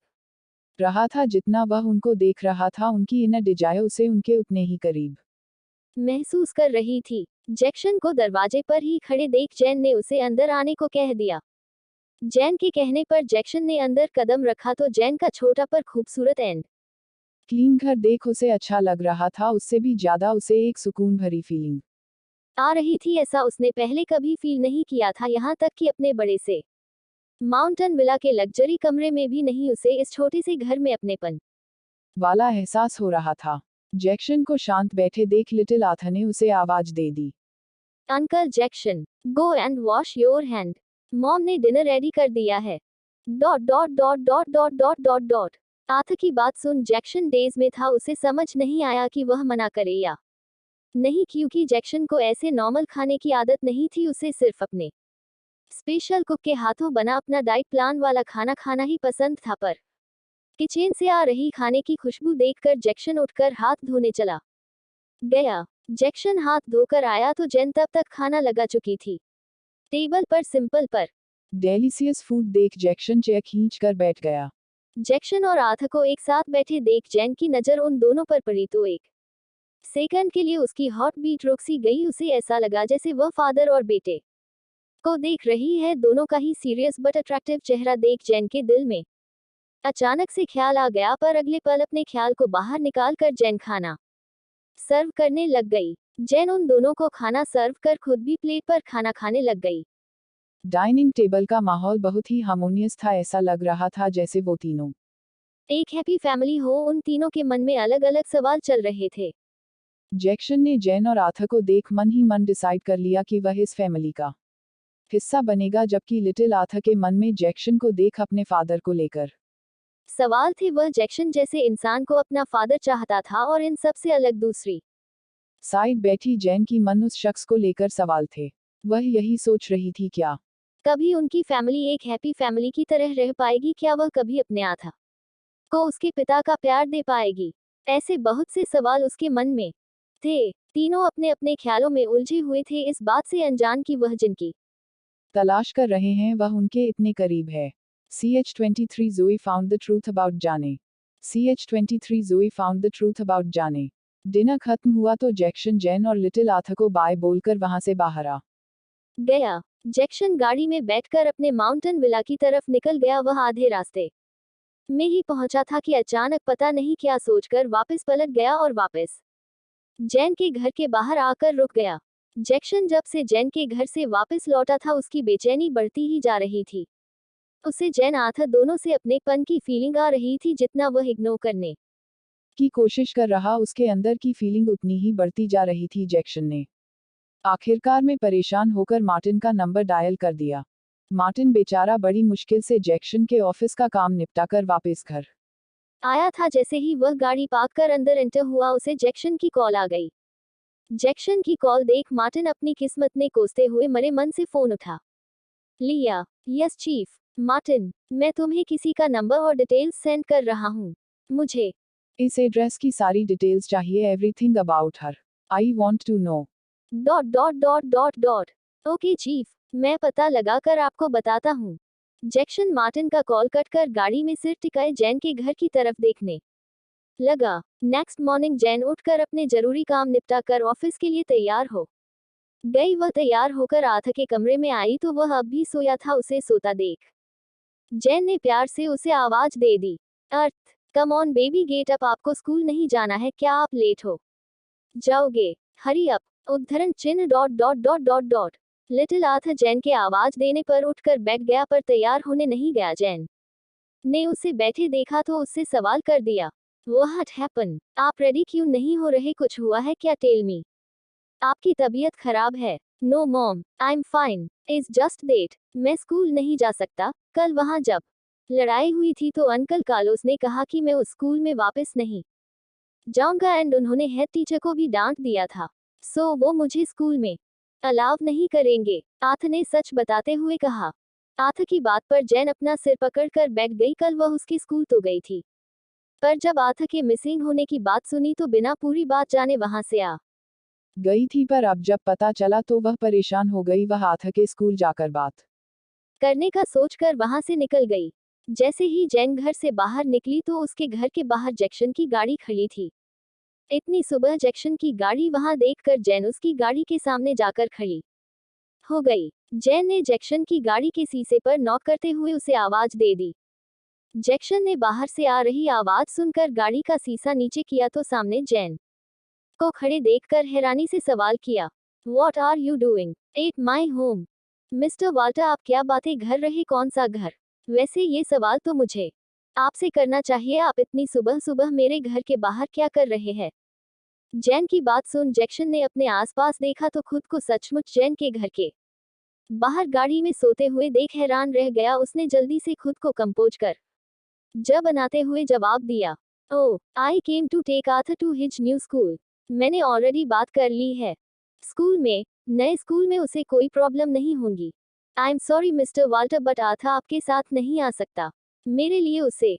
Speaker 2: रहा था जितना वह उनको देख रहा था। उनकी इनर डिजायर उसे उनके उतने ही करीब
Speaker 1: महसूस कर रही थी। जैक्सन को दरवाजे पर ही खड़े देख जैन ने उसे अंदर आने को कह दिया। जैन के कहने पर जैक्सन ने अंदर कदम रखा तो जैन का छोटा पर खूबसूरत एंड
Speaker 2: क्लीन घर देख उसे अच्छा लग रहा था। उससे भी ज्यादा उसे एक सुकून भरी फीलिंग
Speaker 1: आ रही थी। ऐसा उसने पहले कभी फील नहीं किया था, यहाँ तक कि अपने बड़े से माउंटेन विला के लग्जरी कमरे में भी नहीं। उसे इस छोटे से घर में अपनेपन
Speaker 2: वाला एहसास हो रहा था। जैक्सन को शांत बैठे देख लिटिल आर्थर ने उसे आवाज दे दी।
Speaker 1: Uncle Jackson, go and wash your hand. Mom ने डिनर रेडी कर दिया है। Dot dot dot dot dot dot dot dot. Arthur की बात सुन जैक्सन डेज में था। उसे समझ नहीं आया कि वह मना करे या नहीं, क्योंकि जैक्सन को ऐसे नॉर्मल खाने की आदत नहीं थी, उसे सिर्फ अपने स्पेशल कुक के हाथों बना अपना डाइट प्लान वाला खाना खाना ही पसंद था। पर किचन से आ रही खाने की खुशबू देखकर जैक्सन उठकर हाथ धोने चला गया। जैक्सन हाथ धोकर आया तो जेन तब तक खाना लगा चुकी थी टेबल पर सिंपल पर।
Speaker 2: डेलिशियस फूड देख जैक्सन चेयर खींच कर बैठ गया।
Speaker 1: जैक्सन और आथ को एक साथ बैठे देख जैन की नजर उन दोनों पर पड़ी तो एक सेकंड के लिए उसकी हॉट बीट रुक सी गई। उसे ऐसा लगा जैसे वह फादर और बेटे को देख रही है। दोनों का ही सीरियस बट अट्रैक्टिव चेहरा देख जैन के दिल में अचानक से ख्याल आ गया, पर अगले पल अपने ख्याल को बाहर निकाल कर जैन खाना सर्व करने लग गई। जैन उन दोनों को खाना सर्व कर खुद भी प्लेट पर खाना खाने लग गई।
Speaker 2: डाइनिंग टेबल का माहौल बहुत ही हार्मोनियस था। ऐसा लग रहा था जैसे वो तीनों
Speaker 1: एक हैप्पी फैमिली हो। उन तीनों के मन में अलग अलग सवाल चल रहे थे।
Speaker 2: जैक्सन ने जैन और आथ को देख मन ही मन डिसाइड कर लिया कि वह इस फैमिली का हिस्सा बनेगा, जबकि लिटिल आथ के मन में जैक्सन को देख अपने फादर को लेकर
Speaker 1: सवाल थे। वह जैक्सन जैसे इंसान को अपना फादर चाहता था और इन सब से अलग दूसरी
Speaker 2: साइड बैठी जैन की मन उस शख्स को लेकर सवाल थे। वह यही सोच रही थी, क्या
Speaker 1: कभी उनकी फैमिली एक हैप्पी फैमिली की तरह रह पाएगी? क्या वह कभी अपने आथा को उसके पिता का प्यार दे पाएगी? ऐसे बहुत से सवाल उसके मन में थे। तीनों अपने अपने ख्यालों में उलझे हुए थे, इस बात से अनजान कि वह जिनकी
Speaker 2: तलाश कर रहे हैं वह उनके इतने करीब है। CH23 Zoe found the truth about जाने। CH23 Zoe found the truth about जाने। डिनर खत्म हुआ तो जैक्सन जैन और लिटिल आथ को बाय बोलकर वहां से बाहर आ
Speaker 1: गया। जैक्सन गाड़ी में बैठकर अपने माउंटेन विला की तरफ निकल गया। वह आधे रास्ते में ही पहुंचा था कि अचानक पता नहीं क्या सोचकर वापस पलट गया और वापस जैन के घर के बाहर आकर रुक गया। जैक्सन जब से जैन के घर से वापस लौटा था, उसकी बेचैनी बढ़ती ही जा रही थी। उसे जैन आथ दोनों से अपनेपन की फीलिंग आ रही थी। जितना वह इग्नोर करने
Speaker 2: की कोशिश कर रहा, उसके अंदर की फीलिंग उतनी ही बढ़ती जा रही थी। जैक्सन ने आखिरकार में परेशान होकर मार्टिन का नंबर डायल कर दिया। मार्टिन बेचारा बड़ी मुश्किल से जैक्सन के ऑफिस का काम निपटाकर वापस घर
Speaker 1: आया था। जैसे ही वह गाड़ी पार्क कर अंदर एंटर हुआ, उसे जैक्सन की कॉल आ गई। जैक्सन की कॉल देख मार्टिन अपनी किस्मत ने कोसते हुए मरे मन से फोन उठा लिया। Yes chief. मार्टिन, मैं तुम्हें किसी का नंबर और डिटेल्स सेंड कर रहा हूँ। मुझे
Speaker 2: इस एड्रेस की सारी डिटेल्स चाहिए, everything about her. I want to know ...
Speaker 1: okay chief, मैं पता लगाकर आपको बताता हूँ। जैक्सन मार्टिन का कॉल कट कर गाड़ी में सिर टिकाए जैन के घर की तरफ देखने लगा। नेक्स्ट मॉर्निंग जैन उठकर अपने जरूरी काम निपटा कर ऑफिस के लिए तैयार हो गई। वह तैयार होकर आथ के कमरे में आई तो वह अब भी सोया था। उसे सोता देख जैन ने प्यार से उसे आवाज दे दी, Arthur, come on baby, get up, आपको स्कूल नहीं जाना है क्या? आप लेट हो जाओगे, हरी अप! उद्धरण चिन्ह ... लिटिल आथ जैन के आवाज देने पर उठकर बैठ गया, पर तैयार होने नहीं गया। जैन ने उसे बैठे देखा तो उससे सवाल कर दिया, व्हाट हैपन? आप रेडी क्यों नहीं हो रहे? कुछ हुआ है क्या? Tell me. आपकी तबीयत खराब है? No mom, I am fine, is just that. मैं स्कूल नहीं जा सकता। कल वहां जब लड़ाई हुई थी तो अंकल कार्लोस ने कहा कि मैं उस स्कूल में वापस नहीं जाऊंगा, एंड उन्होंने हेड टीचर को भी डांट दिया था। सो वो मुझे स्कूल में अलाव नहीं करेंगे, आथ ने सच बताते हुए कहा। आथ की बात पर जैन अपना सिर पकड़कर बैठ गई। कल वह उसके स्कूल तो गई थी, पर जब आथ के मिसिंग होने की बात सुनी तो बिना पूरी बात जाने वहां से आ
Speaker 2: गई थी, पर अब जब पता चला तो वह परेशान हो गई। वह आथ के स्कूल जाकर बात
Speaker 1: करने का सोचकर वहां से निकल गई। जैसे ही जैन घर से बाहर निकली तो उसके घर के बाहर जैक्सन की गाड़ी खड़ी थी। इतनी सुबह जैक्सन की गाड़ी वहां देखकर जैन उसकी गाड़ी के सामने जाकर खड़ी हो गई। जैन ने जैक्सन की गाड़ी के शीशे पर नॉक करते हुए उसे आवाज दे दी। जैक्सन ने बाहर से आ रही आवाज सुनकर गाड़ी का शीशा नीचे किया तो सामने जैन को खड़े देखकर हैरानी से सवाल किया, what are you doing at my home? Mr Walter, आप क्या बातें घर रहे? कौन सा घर? वैसे ये सवाल तो मुझे आपसे करना चाहिए। आप इतनी सुबह सुबह मेरे घर के बाहर क्या कर रहे हैं? जैन की बात सुन जैक्सन ने अपने आसपास देखा तो खुद को सचमुच जैन के घर के बाहर गाड़ी में सोते हुए देख हैरान रह गया। उसने जल्दी से खुद को कंपोज कर बनाते हुए जवाब दिया, ओह, आई केम टू टेक आथ टू हिज न्यू स्कूल। मैंने ऑलरेडी बात कर ली है। स्कूल में, नए स्कूल में उसे कोई प्रॉब्लम नहीं होगी। आई am sorry mister Walter but आथा आपके साथ नहीं आ सकता। मेरे लिए उसे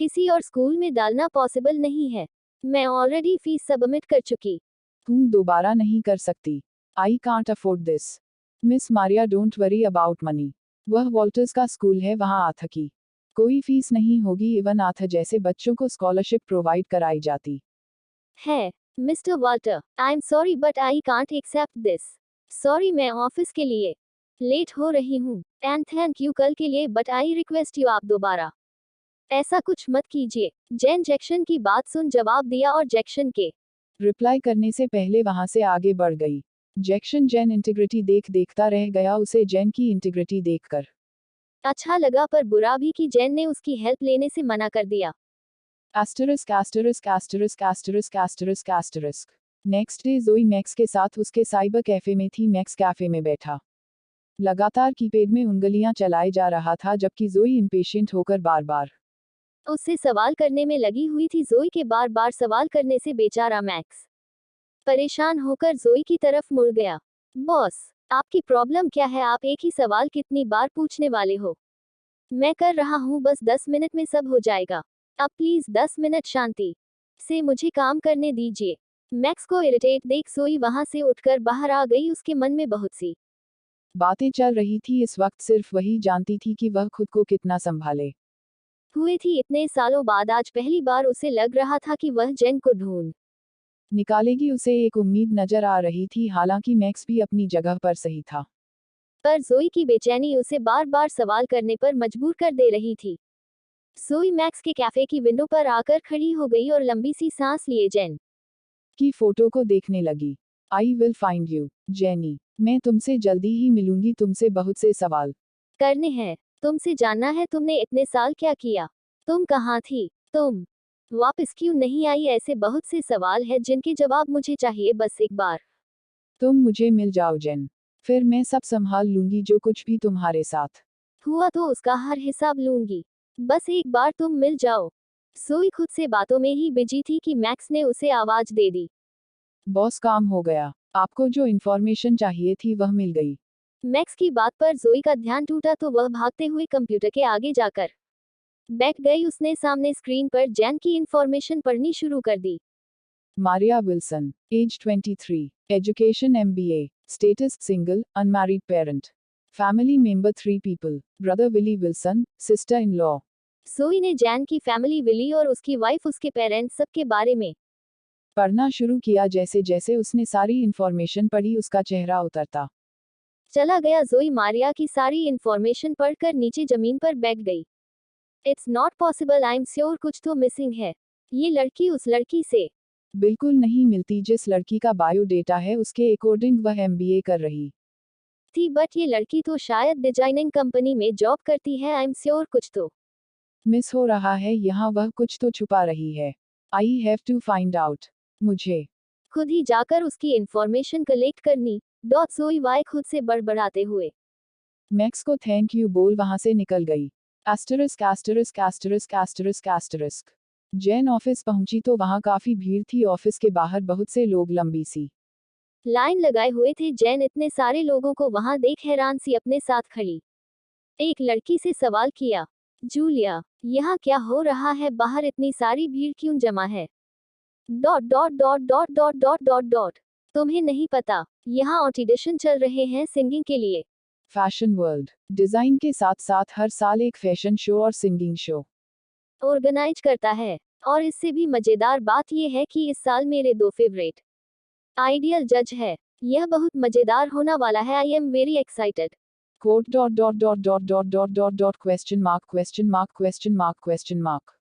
Speaker 1: किसी और स्कूल में डालना पॉसिबल नहीं है। मैं ऑलरेडी फीस सबमिट कर चुकी।
Speaker 2: तुम दोबारा नहीं कर सकती। I can't afford this. Miss Maria don't worry about money. वह वॉल्टर्स का स्कूल है, वहाँ आथा की कोई फीस नहीं होगी। इवन आथा जैसे बच्चों को स्कॉलरशिप प्रोवाइड कराई जाती
Speaker 1: है। Mr Walter, I am sorry but I can't accept this. Sorry मैं ऑफिस के लिए लेट हो रही हूँ। एंड थैंक यू कल के लिए बट आई रिक्वेस्ट यू आप दोबारा ऐसा कुछ मत कीजिए। जैन जैक्सन की बात सुन जवाब दिया और जैक्सन के
Speaker 2: रिप्लाई करने से पहले वहां से आगे बढ़ गई। जैक्सन जेन इंटीग्रिटी देखता रह गया, उसे जेन की इंटीग्रिटी देखकर
Speaker 1: अच्छा लगा पर बुरा भी कि जेन ने उसकी हेल्प लेने से मना कर दिया।
Speaker 2: Asterisk asterisk asterisk asterisk asterisk asterisk. Next day जोई मैक्स के साथ उसके साइबर कैफे में थी। मैक्स कैफे में बैठा लगातार कीपैड में उंगलियां चलाए जा रहा था, जबकि जोई इम्पेशेंट होकर बार बार
Speaker 1: उससे सवाल करने में लगी हुई थी। जोई के बार बार सवाल करने से बेचारा मैक्स परेशान होकर जोई की तरफ मुड़ गया। बॉस, आपकी प्रॉब्लम क्या है? आप एक ही सवाल कितनी बार पूछने वाले हो? मैं कर रहा हूँ, बस 10 मिनट में सब हो जाएगा। अब प्लीज 10 मिनट शांति से मुझे काम करने दीजिए। मैक्स को इरिटेट देख जोई वहां से उठकर बाहर आ गई। उसके मन में बहुत सी
Speaker 2: बातें चल रही थी। इस वक्त सिर्फ वही जानती थी कि वह खुद को कितना संभाले।
Speaker 1: हुए थी। इतने सालों बाद आज पहली बार उसे लग रहा था कि वह जेन को ढूंढ
Speaker 2: निकालेगी। उसे एक उम्मीद नजर आ रही थी, हालांकि मैक्स भी अपनी जगह पर सही था।
Speaker 1: पर जोई की बेचैनी उसे बार बार सवाल करने पर मजबूर कर दे रही थी। जोई मैक्स के कैफे की विंडो पर आकर खड़ी हो गई और लंबी सी सांस लिए जेन
Speaker 2: की फोटो को देखने लगी। I will find you jenny. मैं तुमसे जल्दी ही मिलूंगी। तुमसे बहुत से सवाल
Speaker 1: करने हैं। तुमसे जानना है तुमने इतने साल क्या किया? तुम कहाँ थी? तुम वापस क्यों नहीं आई? ऐसे बहुत से सवाल हैं जिनके जवाब मुझे चाहिए। बस एक बार
Speaker 2: तुम मुझे मिल जाओ जेन, फिर मैं सब संभाल लूंगी। जो कुछ भी तुम्हारे साथ
Speaker 1: हुआ तो उसका हर हिसाब लूंगी। बस एक बार तुम मिल जाओ। जोई खुद से बातों में ही बिजी थी कि मैक्स ने उसे आवाज दे दी।
Speaker 2: बॉस, काम हो गया। आपको जो इन्फॉर्मेशन चाहिए थी वह मिल गई।
Speaker 1: मैक्स की बात पर जोई का ध्यान टूटा तो वह भागते हुए कंप्यूटर के आगे जाकर बैठ गई। उसने सामने स्क्रीन पर जैन की इंफॉर्मेशन पढ़नी शुरू कर दी।
Speaker 2: Maria Wilson, age 23, education MBA, status single, unmarried parent, family member 3 people, brother Willy Wilson, sister in law.
Speaker 1: Joey ने जैन की फैमिली, विली और उसकी वाइफ, उसके पेरेंट्स, सबके बारे में
Speaker 2: पढ़ना शुरू किया। जैसे जैसे उसने सारी इंफॉर्मेशन पढ़ी, उसका चेहरा उतरता
Speaker 1: चला गया। जोई मारिया की सारी इंफॉर्मेशन पढ़कर नीचे जमीन पर बैठ गई। It's not possible, I am sure कुछ तो मिसिंग है। ये लड़की उस लड़की से
Speaker 2: बिल्कुल नहीं मिलती जिस लड़की का बायोडेटा है उसके अकॉर्डिंग वह MBA कर रही
Speaker 1: थी, बट ये लड़की तो शायद डिजाइनिंग कंपनी में जॉब करती है। आई एम श्योर कुछ तो
Speaker 2: मिस हो रहा है यहाँ। वह कुछ तो छुपा रही है। I have to find out. मुझे
Speaker 1: खुद ही जाकर उसकी इंफॉर्मेशन कलेक्ट करनी। डॉट जोई वाई खुद से बड़बड़ाते हुए
Speaker 2: मैक्स को थैंक यू बोल वहां से निकल गई। Asterisk asterisk asterisk asterisk asterisk. Jain office पहुंची तो वहां काफी भीड़ थी। ऑफिस के बाहर बहुत से लोग लंबी सी
Speaker 1: लाइन लगाए हुए थे। जैन इतने सारे लोगों को वहां देख हैरान सी अपने साथ खड़ी एक लड़की से सवाल किया, जूलिया, यहाँ क्या हो रहा है? बाहर इतनी सारी भीड़ क्यों जमा है? Dot dot dot dot dot dot dot dot तुम्हें नहीं पता, यहाँ ऑडिशन चल रहे हैं सिंगिंग के लिए।
Speaker 2: फैशन वर्ल्ड डिजाइन के साथ साथ हर साल एक फैशन शो और सिंगिंग शो
Speaker 1: ऑर्गेनाइज करता है। और इससे भी मजेदार बात यह है कि इस साल मेरे 2 फेवरेट आइडियल जज है। यह बहुत मजेदार होना वाला है। I am very excited.
Speaker 2: Quote dot dot dot dot dot dot dot dot question mark question mark question mark question mark.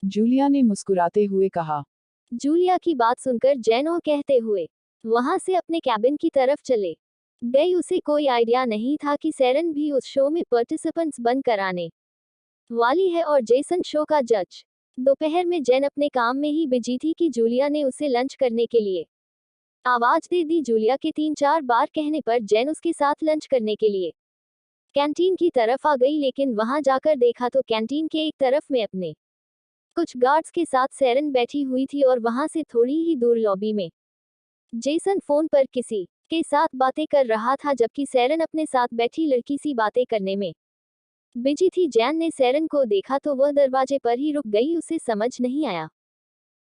Speaker 2: Julia ने मुस्कुराते हुए कहा।
Speaker 1: जूलिया की बात सुनकर जैन ओ कहते हुए वहां से अपने कैबिन की तरफ चले गई। उसे कोई आइडिया नहीं था कि सेरन भी उस शो में पार्टिसिपेंट्स बन कर आने वाली है और जेसन शो का जज। दोपहर में जैन अपने काम में ही बिजी थी कि जूलिया ने उसे लंच करने के लिए आवाज दे दी। जूलिया के 3-4 बार कहने पर जैन उसके साथ लंच करने के लिए कैंटीन की तरफ आ गई, लेकिन वहां जाकर देखा तो कैंटीन के एक तरफ में अपने कुछ गार्ड्स के साथ सेरन बैठी हुई थी और वहां से थोड़ी ही दूर लॉबी में जेसन फोन पर किसी के साथ बातें कर रहा था जबकि सैरन अपने साथ बैठी लड़की सी बातें करने में बिजी थी। जैन ने सैरन को देखा तो वह दरवाजे पर ही रुक गई। उसे समझ नहीं आया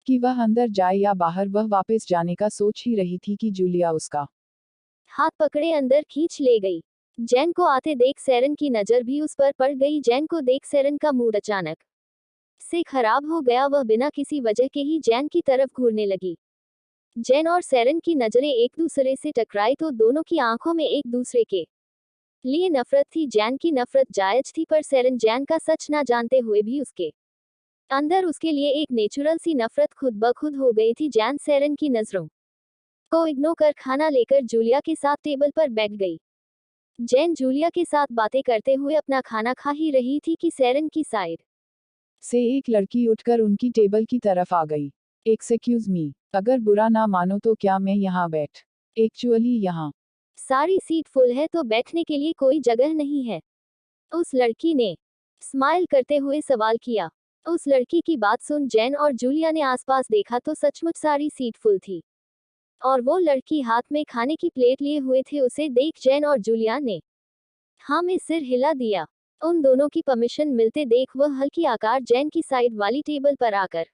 Speaker 2: कि वह अंदर जाए या बाहर। वह वापस जाने का सोच ही रही थी कि जूलिया उसका
Speaker 1: हाथ पकड़े अंदर खींच ले गई। जैन को आते देख सैरन की नजर भी उस पर पड़ गई। जैन को देख सैरन का मूड अचानक से खराब हो गया। वह बिना किसी वजह के ही जैन की तरफ घूरने लगी। जैन और सैरन की नजरें एक दूसरे से टकराई तो दोनों की आंखों में एक दूसरे के लिए नफरत थी। जैन की नफरत जायज थी पर सैरन जैन का सच ना जानते हुए भी उसके अंदर उसके लिए एक नेचुरल सी नफरत खुद ब खुद हो गई थी। जैन सैरन की नजरों को इग्नोर कर खाना लेकर जूलिया के साथ टेबल पर बैठ गई। जैन जूलिया के साथ बातें करते हुए अपना खाना खा ही रही थी कि सैरन की साइड
Speaker 2: से एक लड़की उठकर उनकी टेबल की तरफ आ गई। एक्सक्यूज मी, अगर बुरा ना मानो तो क्या मैं यहाँ बैठ एक्चुअली यहाँ
Speaker 1: सारी सीट फुल है तो बैठने के लिए कोई जगह नहीं है, उस लड़की ने स्माइल करते हुए सवाल किया। उस लड़की की बात सुन जैन और जूलिया ने आसपास देखा तो सचमुच सारी सीट फुल थी और वो लड़की हाथ में खाने की प्लेट लिए हुए थे। उसे देख जैन और जूलिया ने हाँ में सिर हिला दिया। उन दोनों की परमिशन मिलते देख वह हल्की आकार जैन की साइड वाली टेबल पर आकर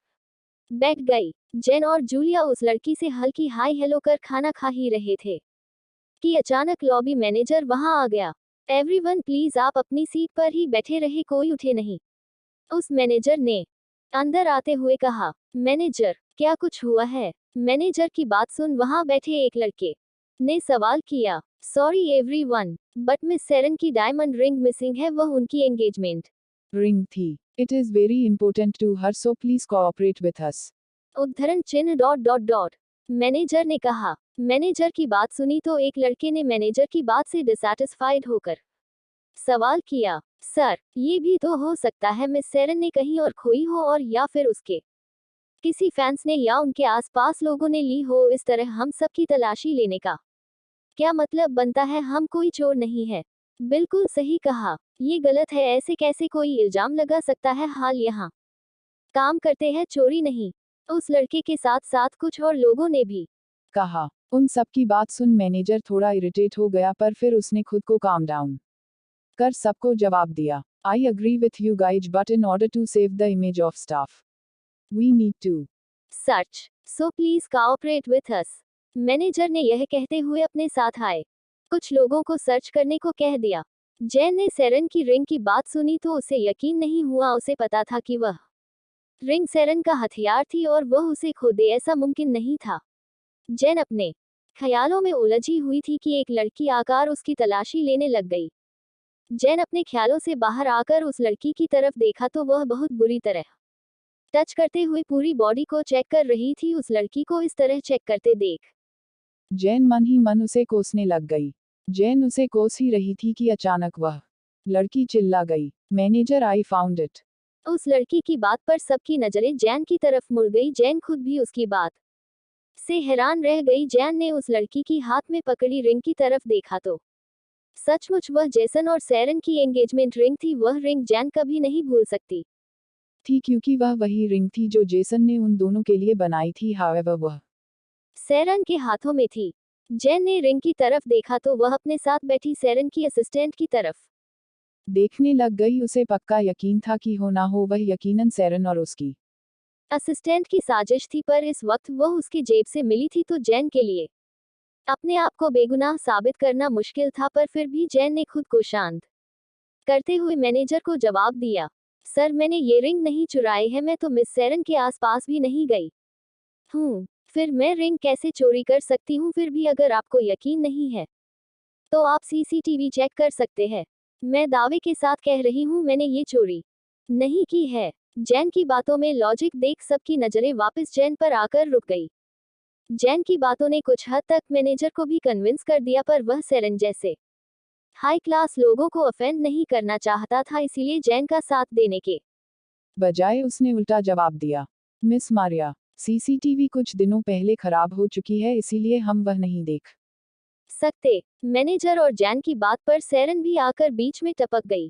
Speaker 1: बैठ गई। जैन और जूलिया उस लड़की से हल्की हाय हेलो कर खाना खा ही रहे थे कि अचानक लॉबी मैनेजर वहां आ गया। एवरीवन प्लीज आप अपनी सीट पर ही बैठे रहे, कोई उठे नहीं, उस मैनेजर ने अंदर आते हुए कहा। मैनेजर क्या कुछ हुआ है? मैनेजर की बात सुन वहां बैठे एक लड़के ने सवाल किया। Sorry everyone, but Miss Sharon की डायमंड रिंग मिसिंग है, वह उनकी एंगेजमेंट
Speaker 2: रिंग थी। It is very important to her so please cooperate with us.
Speaker 1: उद्धरण चिन्ह डॉट डॉट डॉट मैनेजर ने कहा। मैनेजर की बात सुनी तो एक लड़के ने मैनेजर की बात से डिसैटिस्फाइड होकर सवाल किया। सर ये भी तो हो सकता है मिस सैरन ने कहीं और खोई हो और या फिर उसके किसी फैंस ने या उनके आसपास लोगों ने ली हो। इस तरह हम सब की तलाशी लेने का क्या मतलब बनता है? हम कोई चोर नहीं है। बिल्कुल सही कहा, ये गलत है, ऐसे कैसे कोई इल्जाम लगा सकता है? हाल यहाँ काम करते हैं, चोरी नहीं। उस लड़के के साथ साथ कुछ और लोगों ने भी
Speaker 2: कहा। उन सब की बात सुन मैनेजर थोड़ा इरिटेट हो गया पर फिर उसने खुद को काम डाउन कर सबको जवाब दिया। I agree with you guys but in order to save the image of staff we need to
Speaker 1: search, so please cooperate with us. Manager ने यह कहते हुए अपने साथ आए कुछ लोगों को सर्च करने को कह दिया। जैन ने सैरन की रिंग की बात सुनी तो उसे यकीन नहीं हुआ। उसे पता था कि वह रिंग सैरन का हथियार थी और वह उसे खो दे, ऐसा मुमकिन नहीं था। जैन अपने ख्यालों में उलझी हुई थी कि एक लड़की आकर उसकी तलाशी लेने लग गई। जैन अपने ख्यालों से बाहर आकर उस लड़की की तरफ देखा तो वह बहुत बुरी तरह टच करते हुए पूरी बॉडी को चेक कर रही थी। उस लड़की को इस तरह चेक करते देख
Speaker 2: जैन मन ही मन उसे कोसने लग गई। जैन उसे कोस ही रही थी कि अचानक वह लड़की चिल्ला गई। Manager I found it.
Speaker 1: उस लड़की की बात पर सबकी नजरें जैन की तरफ मुड़ गई। जैन खुद भी उसकी बात से हैरान रह गई। जैन ने उस लड़की की हाथ में पकड़ी रिंग की तरफ देखा तो सचमुच वह जेसन और सैरन की एंगेजमेंट रिंग थी। वह रिंग जैन कभी नहीं भूल सकती
Speaker 2: थी क्योंकि वह वही रिंग थी जो जेसन ने उन दोनों के लिए बनाई थी। हावेवर वह
Speaker 1: सैरन के हाथों में थी। जैन ने रिंग की तरफ देखा तो वह अपने साथ बैठी सैरन की असिस्टेंट की तरफ
Speaker 2: देखने लग गई। उसे पक्का यकीन था कि हो ना हो वह यकीनन सैरन और उसकी
Speaker 1: असिस्टेंट की साजिश थी पर इस वक्त वह उसकी जेब से मिली थी तो जैन के लिए अपने आप को बेगुनाह साबित करना मुश्किल था। पर फिर भी जैन ने खुद को शांत करते हुए मैनेजर को जवाब दिया। सर मैंने ये रिंग नहीं चुराई है, मैं तो मिस सैरन के आसपास भी नहीं गई हूँ, फिर मैं रिंग कैसे चोरी कर सकती हूँ? फिर भी अगर आपको यकीन नहीं है तो आप सीसीटीवी चेक कर सकते हैं। मैं दावे के साथ कह रही हूँ मैंने ये चोरी नहीं की है। जैन की बातों में लॉजिक देख सबकी नजरें वापस जैन पर आकर रुक गई। जैन की बातों ने कुछ हद तक मैनेजर को भी कन्विंस कर दिया पर वह सैरन जैसे हाई क्लास लोगों को ऑफेंड नहीं करना चाहता था, इसीलिए जैन का साथ देने के
Speaker 2: बजाय उसने उल्टा जवाब दिया। मिस मारिया, सीसीटीवी कुछ दिनों पहले खराब हो चुकी है इसीलिए हम वह नहीं देख
Speaker 1: सकते। मैनेजर और जैन की बात पर सैरन भी आकर बीच में टपक गई।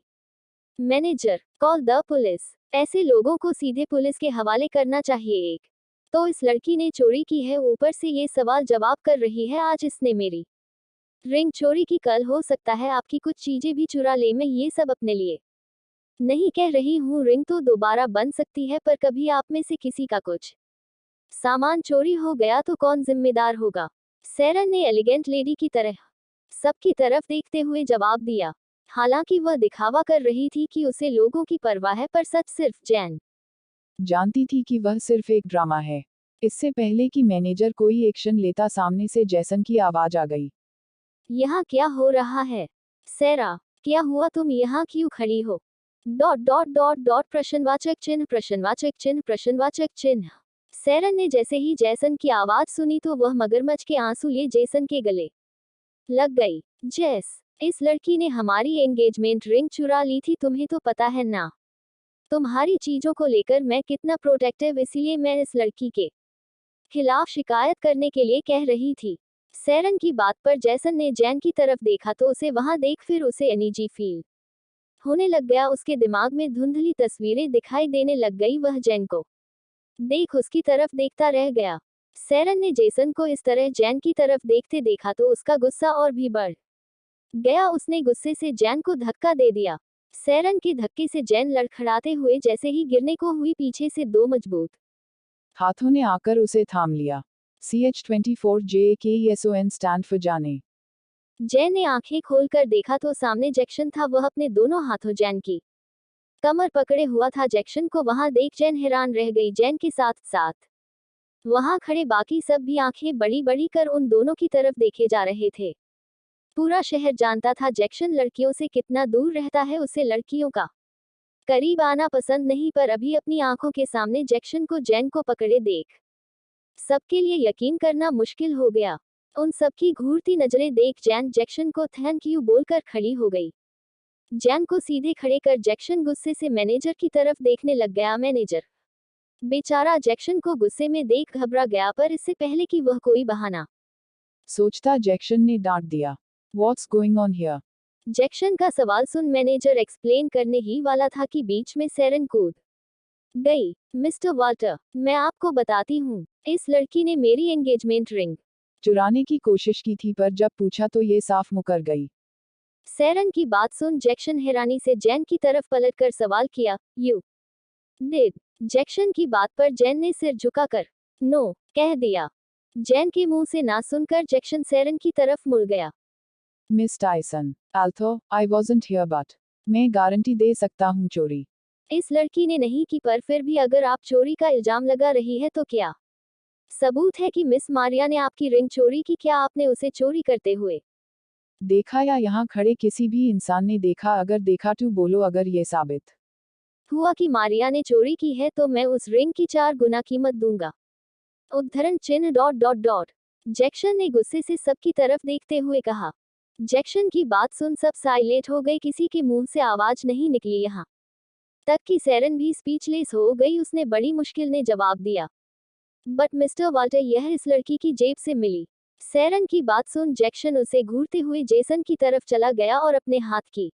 Speaker 1: मैनेजर कॉल द पुलिस, ऐसे लोगों को सीधे पुलिस के हवाले करना चाहिए। एक तो इस लड़की ने चोरी की है, ऊपर से ये सवाल जवाब कर रही है आज इसने मेरी रिंग चोरी की, कल हो सकता है आपकी कुछ चीजें भी चुरा ले, मैं ये सब अपने लिए नहीं कह रही हूँ। रिंग तो दोबारा बन सकती है, पर कभी आप में से किसी का कुछ सामान चोरी हो गया तो कौन जिम्मेदार होगा? सेरन ने एलिगेंट लेडी की तरह सबकी तरफ देखते हुए जवाब दिया। हालांकि वह दिखावा कर रही थी कि उसे लोगों की परवाह है, पर सच सिर्फ जैन
Speaker 2: जानती थी कि वह सिर्फ एक ड्रामा है। इससे पहले कि मैनेजर कोई एक्शन लेता, सामने से जैसन की आवाज आ गई।
Speaker 1: यहाँ क्या हो रहा है? सेरा, क्या हुआ? तुम यहाँ क्यों खड़ी हो? डॉट डॉट डॉट डॉट प्रश्नवाचक चिन्ह प्रश्नवाचक चिन्ह प्रश्नवाचक चिन्ह। सेरन ने जैसे ही जैसन की आवाज सुनी तो वह मगरमच्छ के आंसू लिए जेसन के गले लग गई। जेस, इस लड़की ने हमारी एंगेजमेंट रिंग चुरा ली थी, तुम्हें तो पता है ना तुम्हारी चीजों को लेकर मैं कितना प्रोटेक्टिव, इसीलिए मैं इस लड़की के खिलाफ शिकायत करने के लिए कह रही थी। सेरन की बात पर जैसन ने जैन की तरफ देखा तो उसे वहां देख फिर उसे अनईजी फील होने लग गया। उसके दिमाग में धुंधली तस्वीरें दिखाई देने लग गई। वह जैन को देख उसकी तरफ देखता रह गया। सेरन ने जेसन को इस तरह जैन की तरफ देखते देखा तो उसका गुस्सा और भी बढ़ गया। उसने गुस्से से जैन को धक्का दे दिया। सेरन के धक्के से जैन लड़खड़ाते हुए जैसे ही गिरने को हुई, पीछे से दो मजबूत
Speaker 2: हाथों ने आकर उसे थाम लिया। CH24JKESON स्टैंड फॉर जाने।
Speaker 1: जैन ने आंखें खोलकर देखा तो सामने जैक्सन था। वह अपने दोनों हाथों जैन की कमर पकड़े हुआ था। जैक्सन को वहां देख जैन हैरान रह गई। जैन के साथ साथ वहां खड़े बाकी सब भी आंखें बड़ी बड़ी कर उन दोनों की तरफ देखे जा रहे थे। पूरा शहर जानता था जैक्सन लड़कियों से कितना दूर रहता है। उसे लड़कियों का करीब आना पसंद नहीं, पर अभी अपनी आंखों के सामने जैक्सन को जैन को पकड़े देख सबके लिए यकीन करना मुश्किल हो गया। उन सबकी घूरती नजरें देख जैन जैक्सन को थैंक यू बोलकर खड़ी हो गई। जैन को सीधे खड़े कर जैक्सन गुस्से से मैनेजर की तरफ देखने लग गया। मैनेजर बेचारा जैक्सन को गुस्से में देख घबरा गया, पर इससे पहले कि वह कोई बहाना
Speaker 2: सोचता जैक्सन ने डांट दिया। What's going on here?
Speaker 1: Jackson का सवाल सुन मैनेजर एक्सप्लेन करने ही वाला था कि बीच में सेरन कूद गई। मिस्टर वाल्टर, मैं आपको बताती हूँ, इस लड़की ने मेरी एंगेजमेंट रिंग
Speaker 2: चुराने की कोशिश की थी, पर जब पूछा तो ये साफ मुकर गई।
Speaker 1: सेरन की बात सुन जैक्सन हैरानी से जैन की तरफ पलटकर सवाल किया, यू डिड? जैक्सन की बात पर जैन ने सिर झुकाकर नो कह दिया। जैन के मुंह से ना सुनकर जैक्सन सेरन की तरफ मुड़ गया।
Speaker 2: Miss Tyson, अल्थो I wasn't here, but मैं गारंटी दे सकता हूँ चोरी
Speaker 1: इस लड़की ने नहीं की, पर फिर भी अगर आप चोरी का इल्जाम लगा रही है तो क्या सबूत है कि मिस मारिया ने आपकी रिंग चोरी की? क्या आपने उसे चोरी करते हुए
Speaker 2: देखा या यहाँ खड़े किसी भी इंसान ने देखा? अगर देखा तो बोलो। अगर ये साबित
Speaker 1: हुआ कि मारिया ने चोरी की है तो मैं उस रिंग की 4 गुना कीमत दूंगा। उद्धरण चिन्ह डॉट डॉट डॉट। जैक्सन ने गुस्से से सबकी तरफ देखते हुए कहा। जैक्सन की बात सुन सब साइलेंट हो गए। किसी के मुंह से आवाज नहीं निकली, यहाँ तक कि सेरन भी स्पीचलेस हो गई। उसने बड़ी मुश्किल ने जवाब दिया, बट मिस्टर वाल्टर, यह इस लड़की की जेब से मिली। सेरन की बात सुन जैक्सन उसे घूरते हुए जेसन की तरफ चला गया और अपने हाथ की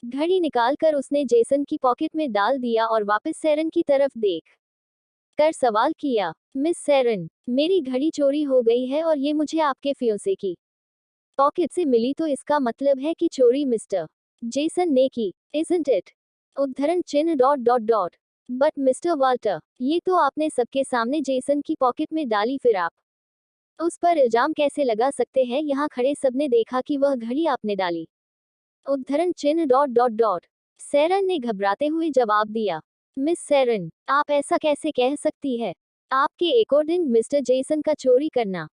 Speaker 1: घड़ी निकालकर उसने जेसन की पॉकेट में डाल दिया और वापस सेरन की तरफ देख कर सवाल किया, मिस सेरन, मेरी घड़ी चोरी हो गई है और ये मुझे आपके फियोंसे की पॉकेट से मिली, तो इसका मतलब है कि चोरी मिस्टर जेसन ने की, इजंट इट? उद्धरण चिन्ह dot dot dot. But mister Walter, ये तो आपने सबके सामने जेसन की पॉकेट में डाली, फिर आप उस पर इल्जाम कैसे लगा सकते हैं? यहाँ खड़े सबने देखा कि वह घड़ी आपने डाली। उद्धरण चिन्ह डॉट डॉट डॉट। सेरन ने घबराते हुए जवाब दिया, मिस सेरन, आप ऐसा कैसे कह सकती है? आपके अकॉर्डिंग मिस्टर जेसन का चोरी करना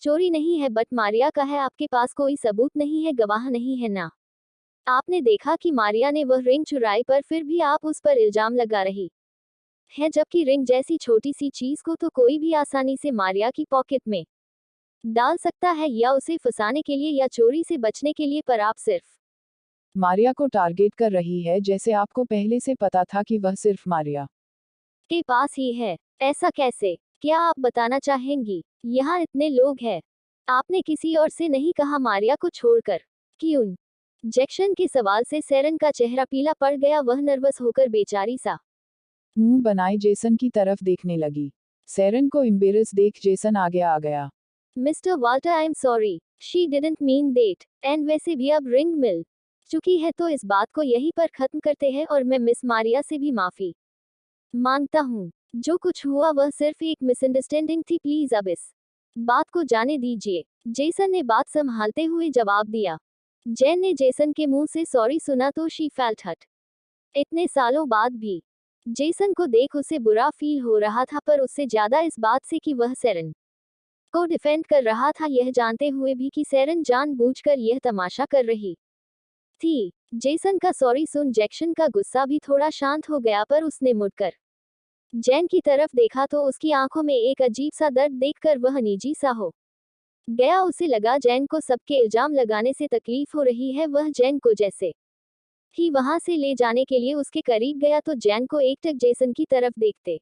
Speaker 1: चोरी नहीं है, बट मारिया का है। आपके पास कोई सबूत नहीं है, गवाह नहीं है ना? आपने देखा कि मारिया ने वह रिंग चुराई, पर फिर भी आप उस पर इल्जाम लगा रही है, जबकि रिंग जैसी छोटी सी चीज को तो कोई भी आसानी से मारिया की पॉकेट में डाल सकता है, या उसे फंसाने के लिए या चोरी से बचने के लिए, पर आप सिर्फ
Speaker 2: मारिया को टारगेट कर रही है, जैसे आपको पहले से पता था कि वह सिर्फ मारिया
Speaker 1: के पास ही है। ऐसा कैसे? क्या आप बताना चाहेंगी? यहाँ इतने लोग हैं, आपने किसी और से नहीं कहा मारिया को छोड़कर? क्यों? जैक्सन के सवाल से सेरन का चेहरा पीला पड़ गया। वह नर्वस होकर बेचारी सा
Speaker 2: मुंह बनाए जेसन की तरफ देखने लगी। सेरन को एम्बेरस देख जेसन आगे आ गया।
Speaker 1: Mister Walter, I am sorry, she didn't mean that, and वैसे भी अब रिंग मिल चुकी है तो इस बात को यहीं पर खत्म करते हैं और मैं मिस मारिया से भी माफी मांगता हूँ। जो कुछ हुआ वह सिर्फ एक मिसअंडरस्टैंडिंग थी, प्लीज अब इस बात को जाने दीजिए। जेसन ने बात संभालते हुए जवाब दिया। जेन ने जेसन के मुंह से सॉरी सुना तो शी फेल्ट हर्ट। इतने सालों बाद भी जेसन को देख उसे बुरा फील हो रहा था, पर उससे ज्यादा इस बात से कि वह सेरन को डिफेंड कर रहा था, यह जानते हुए भी कि सेरन जानबूझकर यह तमाशा कर रही थी। जेसन का सॉरी सुन जैक्सन का गुस्सा भी थोड़ा शांत हो गया, पर उसने मुड़कर जैन की तरफ देखा तो उसकी आंखों में एक अजीब सा दर्द देखकर वह निजी सा हो गया। उसे लगा जैन को सबके इल्जाम लगाने से तकलीफ हो रही है। वह जैन को जैसे ही वहां से ले जाने के लिए उसके करीब गया तो जैन को एकटक जेसन की तरफ देखते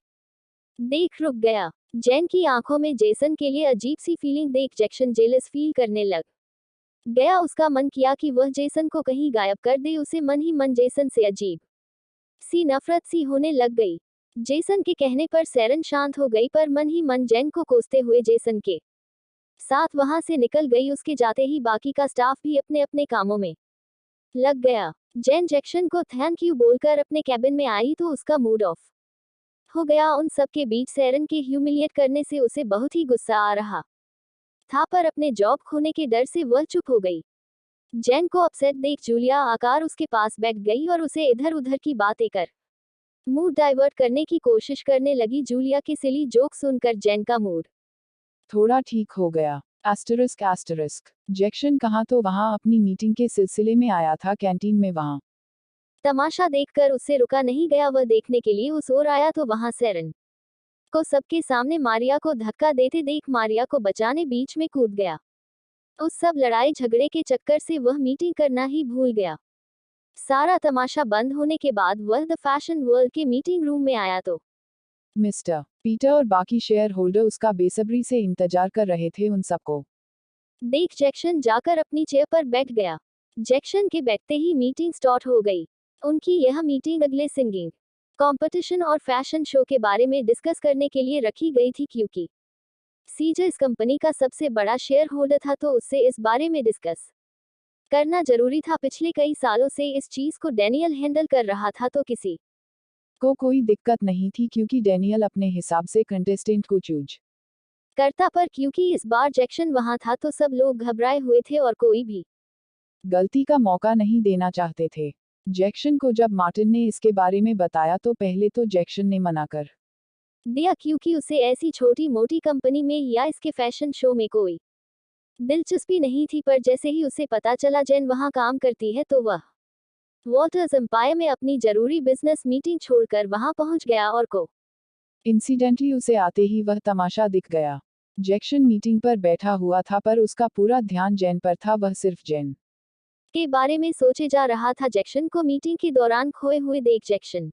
Speaker 1: देख रुक गया। जैन की आंखों में जेसन के लिए अजीब सी फीलिंग देख जैक्सन जेलस फील करने लग गया। उसका मन किया कि वह जेसन को कहीं गायब कर दे। उसे मन ही मन जेसन से अजीब सी नफरत सी होने लग गई। जेसन के कहने पर सेरन शांत हो गई, पर मन ही मन जैन को कोसते हुए जेसन के साथ वहां से निकल गई। उसके जाते ही बाकी का स्टाफ भी अपने अपने कामों में लग गया। जैन जैक्सन को थैंक यू बोलकर अपने कैबिन में आई तो उसका मूड ऑफ हो गया। उन सब के बीच सेरन के ह्यूमिलिएट करने से उसे बहुत ही गुस्सा आ रहा था, पर अपने जॉब खोने के डर से वह चुप हो गई। जैन को अपसेट देख जूलिया आकर उसके पास बैठ गई और उसे इधर उधर की बातें कर मूड डाइवर्ट करने की कोशिश करने लगी। जूलिया के सिली जोक सुनकर जैन का मूड
Speaker 2: थोड़ा ठीक हो गया। एस्टरिस्क जैक्सन कहाँ तो वहाँ अपनी मीटिंग के सिलसिले में आया था कैंटीन में, वहाँ
Speaker 1: तमाशा देखकर उससे रुका नहीं गया। वह देखने के लिए उस ओर आया तो वहां सेरन को सबके सामने मारिया को धक्का देते देख मारिया को बचाने बीच में कूद गया। उस सब लड़ाई झगड़े के चक्कर से वह मीटिंग करना ही भूल गया। सारा तमाशा बंद होने के बाद वह द फैशन वर्ल्ड के मीटिंग रूम में आया तो
Speaker 2: मिस्टर पीटर और बाकी शेयर होल्डर उसका बेसब्री से इंतजार कर रहे थे। उन सबको
Speaker 1: देख जैक्सन जाकर अपनी चेयर पर बैठ गया। जैक्सन के बैठते ही मीटिंग स्टार्ट हो गई। उनकी यह मीटिंग अगले सिंगिंग कंपटीशन और फैशन शो के बारे में डिस्कस करने के लिए रखी गई थी, क्योंकि सीजे इस कंपनी का सबसे बड़ा शेयर होल्डर था तो उससे इस बारे में डिस्कस करना जरूरी था। पिछले कई सालों से इस चीज को डैनियल हैंडल कर रहा था तो किसी
Speaker 2: को कोई दिक्कत नहीं थी, क्योंकि डैनियल अपने हिसाब से कंटेस्टेंट को चूज
Speaker 1: करता, पर क्योंकि इस बार जैक्सन वहां था तो सब लोग घबराए हुए थे और कोई भी
Speaker 2: गलती का मौका नहीं देना चाहते थे। जैक्सन को जब मार्टिन ने इसके बारे में बताया तो पहले तो जैक्सन ने मना कर
Speaker 1: दिया, क्योंकि उसे ऐसी छोटी मोटी कंपनी में या इसके फैशन शो में कोई दिलचस्पी नहीं थी। पर जैसे ही उसे पता चला जैन वहां काम करती है तो वह वॉल्टर्स एम्पायर में अपनी जरूरी बिजनेस मीटिंग छोड़कर वहां पहुंच गया और को
Speaker 2: इंसिडेंटली उसे आते ही वह तमाशा दिख गया। जैक्सन मीटिंग पर बैठा हुआ था, पर उसका पूरा ध्यान जैन पर था। वह सिर्फ जैन
Speaker 1: के बारे में सोचे जा रहा था। जैक्सन को मीटिंग के दौरान खोए हुए देख जैक्सन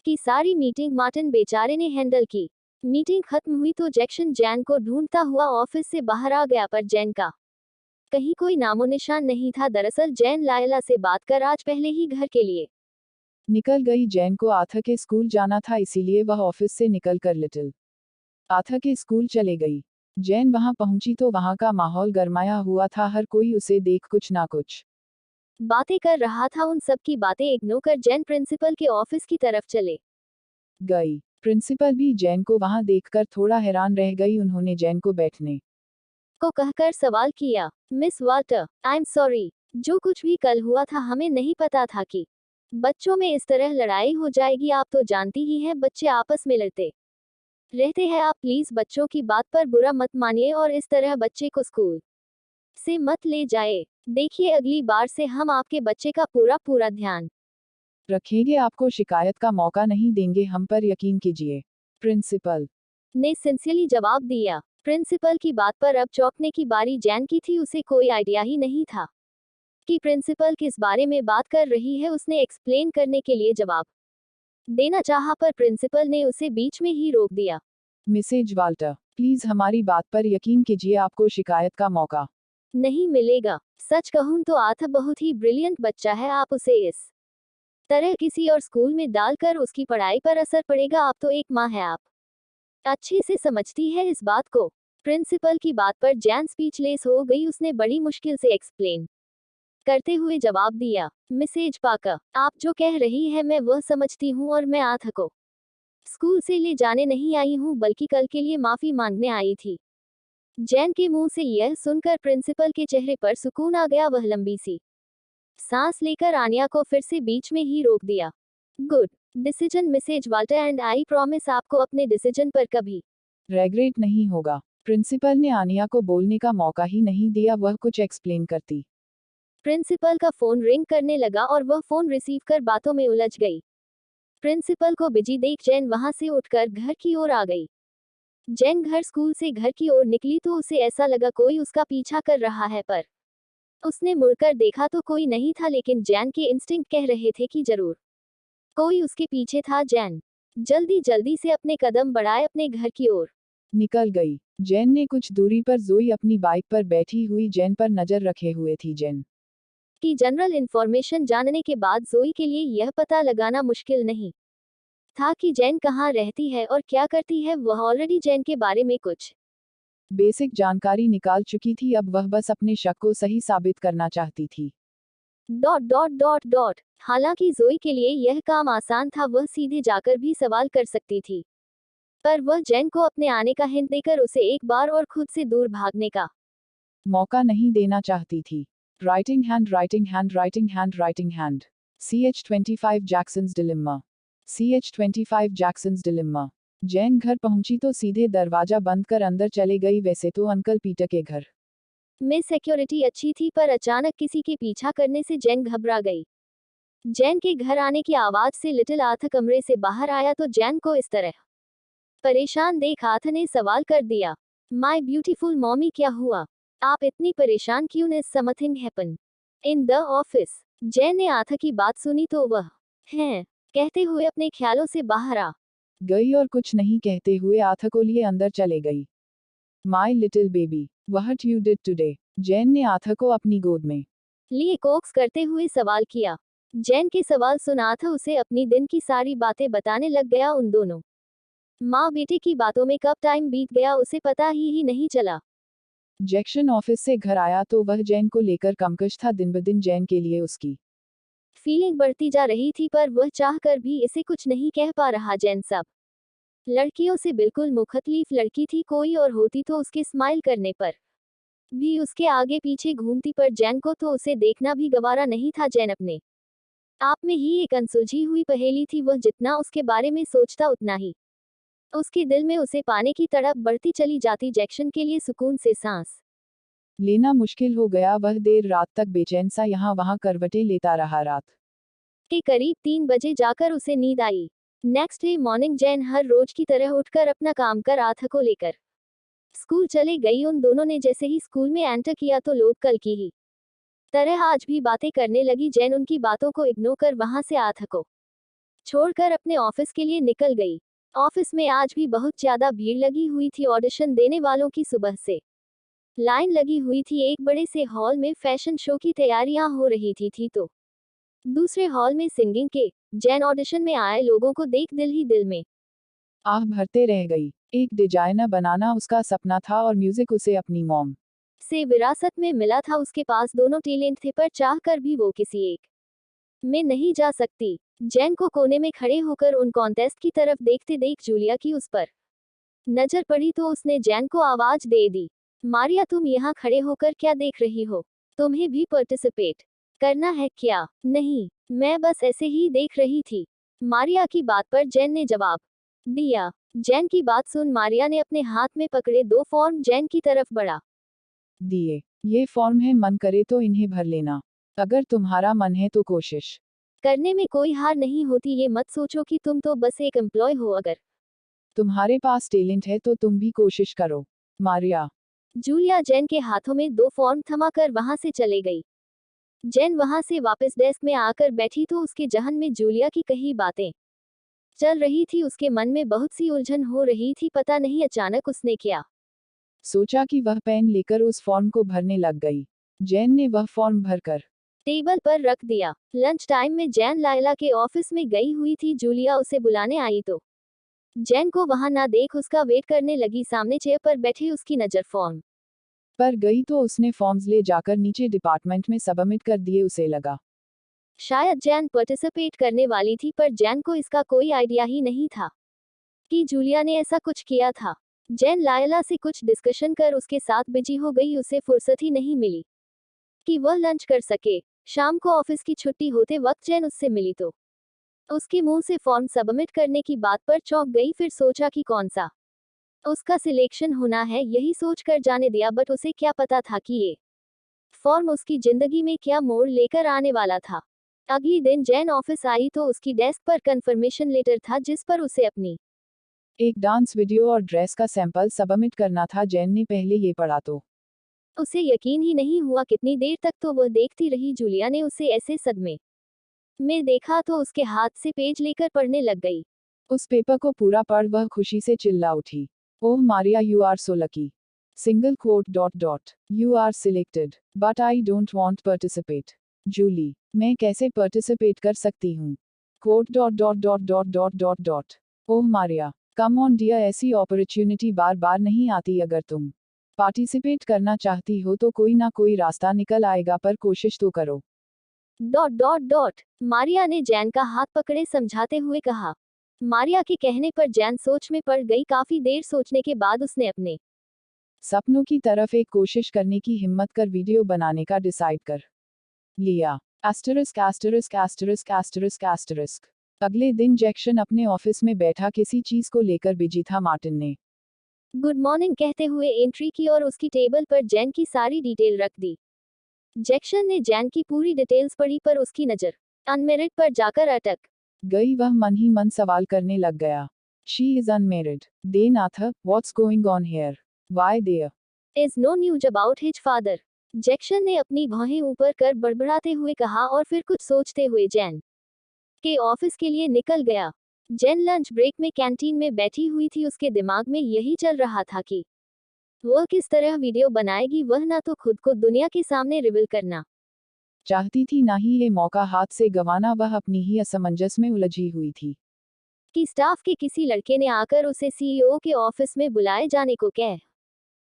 Speaker 1: की सारी मीटिंग मार्टिन बेचारे ने हैंडल की। मीटिंग खत्म हुई तो जैक्सन जैन को ढूंढता हुआ ऑफिस से बाहर आ गया, पर जैन का कहीं कोई नामो निशान नहीं था। दरअसल जैन लायला से बात कर आज पहले ही घर के लिए
Speaker 2: निकल गई। जैन को आथा के स्कूल जाना था, इसीलिए वह ऑफिस से निकलकर लिटिल आथा के स्कूल चले गई। जैन वहां पहुंची तो वहां का माहौल गरमाया हुआ था। हर कोई उसे देख कुछ ना कुछ
Speaker 1: बातें कर रहा था। उन सब की बातें इग्नोर कर जैन प्रिंसिपल के ऑफिस की तरफ चले
Speaker 2: गई। प्रिंसिपल भी जैन को वहां देखकर थोड़ा हैरान रह गई। उन्होंने जैन को बैठने
Speaker 1: को कहकर सवाल किया, miss Walter, I am sorry, जो कुछ भी कल हुआ था हमें नहीं पता था कि बच्चों में इस तरह लड़ाई हो जाएगी। आप तो जानती ही हैं बच्चे आपस में लड़ते रहते हैं। आप प्लीज बच्चों की बात पर बुरा मत मानिए और इस तरह बच्चे को स्कूल से मत ले जाए। देखिए अगली बार से हम आपके बच्चे का पूरा पूरा ध्यान
Speaker 2: रखेंगे। आपको शिकायत का मौका नहीं देंगे, हम पर यकीन कीजिए, प्रिंसिपल
Speaker 1: ने सिंसियरली जवाब दिया। प्रिंसिपल की बात पर अब चौंकने की बारी जैन की थी। उसे कोई आइडिया ही नहीं था कि प्रिंसिपल किस बारे में बात कर रही है। उसने एक्सप्लेन करने के लिए जवाब देना चाहा, पर प्रिंसिपल ने उसे बीच में ही रोक दिया।
Speaker 2: मिसेज वाल्टर, प्लीज हमारी बात पर यकीन कीजिए, आपको शिकायत का मौका
Speaker 1: नहीं मिलेगा। सच कहूं तो आथा बहुत ही ब्रिलियंट बच्चा है। आप उसे इस तरह किसी और स्कूल में डालकर उसकी पढ़ाई पर असर पड़ेगा। आप तो एक माँ है। आप अच्छे से समझती है इस बात को। प्रिंसिपल की बात पर जैन स्पीचलेस हो गई। उसने बड़ी मुश्किल से एक्सप्लेन करते हुए जवाब दिया, मिसेज पाकर, आप जो कह रही है मैं वह समझती हूँ और मैं आथ को स्कूल से ले जाने नहीं आई हूँ बल्कि कल के लिए माफी मांगने आई थी। जैन के मुंह से यह सुनकर प्रिंसिपल के चेहरे पर सुकून आ गया। वह लंबी सी सांस लेकर आन्या को फिर से बीच में ही रोक दिया। Good decision Mrs Walter and I promise आपको अपने डिसीजन पर कभी
Speaker 2: रेग्रेट नहीं होगा। प्रिंसिपल ने आनिया को बोलने का मौका ही नहीं दिया, वह कुछ एक्सप्लेन करती।
Speaker 1: प्रिंसिपल का फोन रिंग करने लगा और वह फोन रिसीव कर बातों में उलझ गई। प्रिंसिपल को बिजी देख जैन वहां से उठकर घर की ओर आ गई। जैन घर स्कूल से घर की ओर निकली तो उसे ऐसा लगा कोई उसका पीछा कर रहा है, पर उसने मुड़कर देखा तो कोई नहीं था, लेकिन जैन के इंस्टिंक्ट कह रहे थे कि जरूर कोई उसके पीछे था। जैन जल्दी जल्दी से अपने कदम बढ़ाए अपने घर की ओर
Speaker 2: निकल गई। जैन ने कुछ दूरी पर जोई अपनी बाइक पर बैठी हुई जैन पर नजर रखे हुए थी। जैन
Speaker 1: की जनरल इन्फॉर्मेशन जानने के बाद जोई के लिए यह पता लगाना मुश्किल नहीं था कि जैन कहाँ रहती है और क्या करती है। वह ऑलरेडी जैन के बारे में कुछ
Speaker 2: बेसिक जानकारी निकाल चुकी थी, अब वह बस अपने शक को सही साबित करना चाहती थी। ...
Speaker 1: हालांकि जोई के लिए यह काम आसान था, वह सीधे जाकर भी सवाल कर सकती थी, पर वह जैन को अपने आने का हिंट देकर उसे एक बार और खुद से दूर भागने का
Speaker 2: मौका नहीं देना चाहती थी। Writing hand writing hand writing hand writing hand CH25 Jackson's dilemma CH25 Jackson's dilemma. Jane घर पहुंची तो सीधे दरवाजा बंद कर अंदर चले गई। वैसे तो अंकल पीटर के घर
Speaker 1: में सिक्योरिटी अच्छी थी, पर अचानक किसी के पीछा करने से जैन घबरा गई। जैन के घर आने की आवाज से लिटिल आथ कमरे से बाहर आया तो जैन को इस तरह परेशान देख आथ ने सवाल कर दिया, माय ब्यूटीफुल मॉमी क्या हुआ? आप इतनी परेशान क्यों? Is something happen in the office? Jain ने आथ की बात सुनी तो वह हैं कहते हुए अपने ख्यालों से बाहर आ
Speaker 2: गई और कुछ नहीं कहते हुए आथ को लिए अंदर चले गई। My little baby, what you did today? Jain ने आथ को अपनी गोद में
Speaker 1: लिए कोक्स करते हुए सवाल किया। जैन के सवाल सुना था उसे अपनी दिन की सारी बातें बताने लग गया। उन दोनों माँ बेटे की बातों में कब टाइम बीत गया उसे पता ही नहीं चला।
Speaker 2: जैक्सन ऑफिस से घर आया तो वह जैन को लेकर कमकश था। दिन ब दिन जैन के लिए उसकी
Speaker 1: फीलिंग बढ़ती जा रही थी, पर वह चाह कर भी इसे कुछ नहीं कह पा रहा। जैन सब लड़कियों से बिल्कुल मुख्तलिफ लड़की थी, कोई और होती तो उसके स्माइल करने पर भी उसके आगे पीछे घूमती, पर जैन को तो उसे देखना भी गवारा नहीं था। जैन अपने आप में ही एक अनसुलझी हुई पहेली थी। वह जितना उसके बारे में सोचता उतना ही उसके दिल में उसे पाने की तड़प बढ़ती चली जाती। जैक्सन के लिए सुकून से सांस
Speaker 2: लेना मुश्किल हो गया। वह देर रात तक बेचैन सा यहाँ वहाँ करवटें लेता रहा। रात
Speaker 1: के करीब 3 बजे जाकर उसे नींद आई। नेक्स्ट डे मॉर्निंग जैन हर रोज की तरह उठकर अपना काम कर आथ को लेकर स्कूल चले गई। उन दोनों ने जैसे ही स्कूल में एंटर किया तो लोग कल की ही तरह आज भी बातें करने लगी। जैन उनकी बातों को इग्नोर कर वहां से आथ को छोड़कर अपने ऑफिस के लिए निकल गई। ऑफिस में आज भी बहुत ज्यादा भीड़ लगी हुई थी। ऑडिशन देने वालों की सुबह से लाइन लगी हुई थी। एक बड़े से हॉल में फैशन शो की तैयारियां हो रही थी तो दूसरे हॉल में सिंगिंग के। जैन ऑडिशन में आए लोगों को देख दिल ही दिल में
Speaker 2: आह भरते रह गई। एक डिजाइनर बनाना उसका सपना था और म्यूजिक उसे अपनी मॉम
Speaker 1: से विरासत में मिला था। उसके पास दोनों टैलेंट थे, पर चाह कर भी वो किसी एक में नहीं जा सकती। जैन को कोने में खड़े होकर उन कॉन्टेस्ट की तरफ देखते देख जूलिया की उस पर नजर पड़ी तो उसने जैन को आवाज दे दी, मारिया तुम यहाँ खड़े होकर क्या देख रही हो? तुम्हें भी पार्टिसिपेट करना है क्या? नहीं, मैं बस ऐसे ही देख रही थी, मारिया की बात पर जैन ने जवाब दिया। जैन की बात सुन मारिया ने अपने हाथ में पकड़े 2 फॉर्म जैन की तरफ बढ़ा
Speaker 2: दिए। ये फॉर्म है, मन करे तो इन्हें भर लेना। अगर तुम्हारा मन है तो कोशिश
Speaker 1: करने में कोई हार नहीं होती। ये मत सोचो कि तुम तो बस एक एम्प्लॉय हो, अगर
Speaker 2: तुम्हारे पास टैलेंट है तो तुम भी कोशिश करो। मारिया
Speaker 1: जूलिया जैन के हाथों में 2 फॉर्म थमाकर वहां से चले गई। जैन वहां से वापस डेस्क में आकर बैठी तो उसके जहन में जूलिया की कही बातें चल रही थी। उसके मन में बहुत सी उलझन हो रही थी। पता नहीं अचानक उसने क्या
Speaker 2: सोचा कि वह पेन लेकर उस फॉर्म को भरने लग गई। जैन ने वह फॉर्म भरकर
Speaker 1: टेबल पर रख दिया। लंच टाइम में जैन लायला के ऑफिस में गई हुई थी। जूलिया उसे बुलाने आई तो जैन को वहां ना देख उसका वेट करने लगी। सामने चेयर पर बैठे उसकी नजर फॉर्म
Speaker 2: पर गई तो उसने फॉर्म्स ले जाकर नीचे डिपार्टमेंट में सबमिट कर दिए। उसे लगा
Speaker 1: शायद जैन पार्टिसिपेट करने वाली थी, पर जैन को इसका कोई आइडिया ही नहीं था कि जूलिया ने ऐसा कुछ किया था। जैन लायला से कुछ डिस्कशन कर उसके साथ बिजी हो गई। उसे फुर्सत ही नहीं मिली कि वह लंच कर सके। शाम को ऑफिस की छुट्टी होते वक्त जैन उससे मिली तो उसके मुंह से फॉर्म सबमिट करने की बात पर चौंक गई। फिर सोचा कि कौन सा उसका सिलेक्शन होना है, यही सोचकर जाने दिया। बट उसे क्या पता था कि ये फॉर्म उसकी जिंदगी में क्या मोड़ लेकर आने वाला था। अगले दिन जैन ऑफिस आई तो उसकी डेस्क पर कंफर्मेशन लेटर था, जिस पर उसे अपनी
Speaker 2: एक डांस वीडियो और ड्रेस का सैंपल सबमिट करना था। जैन ने पहले ये पढ़ा तो
Speaker 1: उसे यकीन ही नहीं हुआ। कितनी देर तक तो वह देखती रही। जूलिया ने उसे ऐसे सदमे में देखा तो उसके हाथ से पेज लेकर पढ़ने लग गई।
Speaker 2: उस पेपर को पूरा पढ़ वह खुशी से चिल्ला उठी, oh Maria, you are so lucky. Single quote dot dot you are selected but I don't want participate. Julie, मैं कैसे पार्टिसिपेट कर सकती हूँ? Quote dot dot dot dot dot dot dot oh Maria, come on dear, ऐसी opportunity बार बार नहीं आती। अगर तुम पार्टिसिपेट करना चाहती हो तो कोई ना कोई रास्ता निकल आएगा, पर कोशिश तो करो।
Speaker 1: डॉट डॉट डॉट मारिया ने जैन का हाथ पकड़े समझाते हुए कहा। मारिया के कहने पर जैन सोच में पड़ गई। काफी देर सोचने के बाद उसने अपने
Speaker 2: सपनों की तरफ एक कोशिश करने की हिम्मत कर वीडियो बनाने का डिसाइड कर लिया। Asterisk asterisk asterisk asterisk asterisk. अगले दिन जैक्सन अपने ऑफिस में बैठा किसी चीज को लेकर बिजी था। मार्टिन ने
Speaker 1: गुड मॉर्निंग कहते हुए एंट्री की और उसकी टेबल पर जैन की सारी डिटेल रख दी। जैक्सन ने जैन की पूरी डिटेल्स पढ़ी, पर उसकी नजर अनमेरिड पर जाकर अटक
Speaker 2: गई। वह मन ही मन सवाल करने लग गया, शी इज अनमेरिड, दे नाथ, what's going on here, why there
Speaker 1: is no news about his father. Jackson ने अपनी भौहें ऊपर कर बड़बड़ाते हुए कहा और फिर कुछ सोचते हुए जैन के ऑफिस के लिए निकल गया। जैन लंच ब्रेक में कैंटीन में बैठी हुई थी। उसके दिमाग में यही चल रहा था कि वह किस तरह वीडियो बनाएगी। वह ना तो खुद को दुनिया के सामने रिवील करना
Speaker 2: चाहती थी, ना ही ये मौका हाथ से गंवाना। वह अपनी ही असमंजस में उलझी हुई थी
Speaker 1: कि स्टाफ के किसी लड़के ने आकर उसे सीईओ के ऑफिस में बुलाए जाने को कह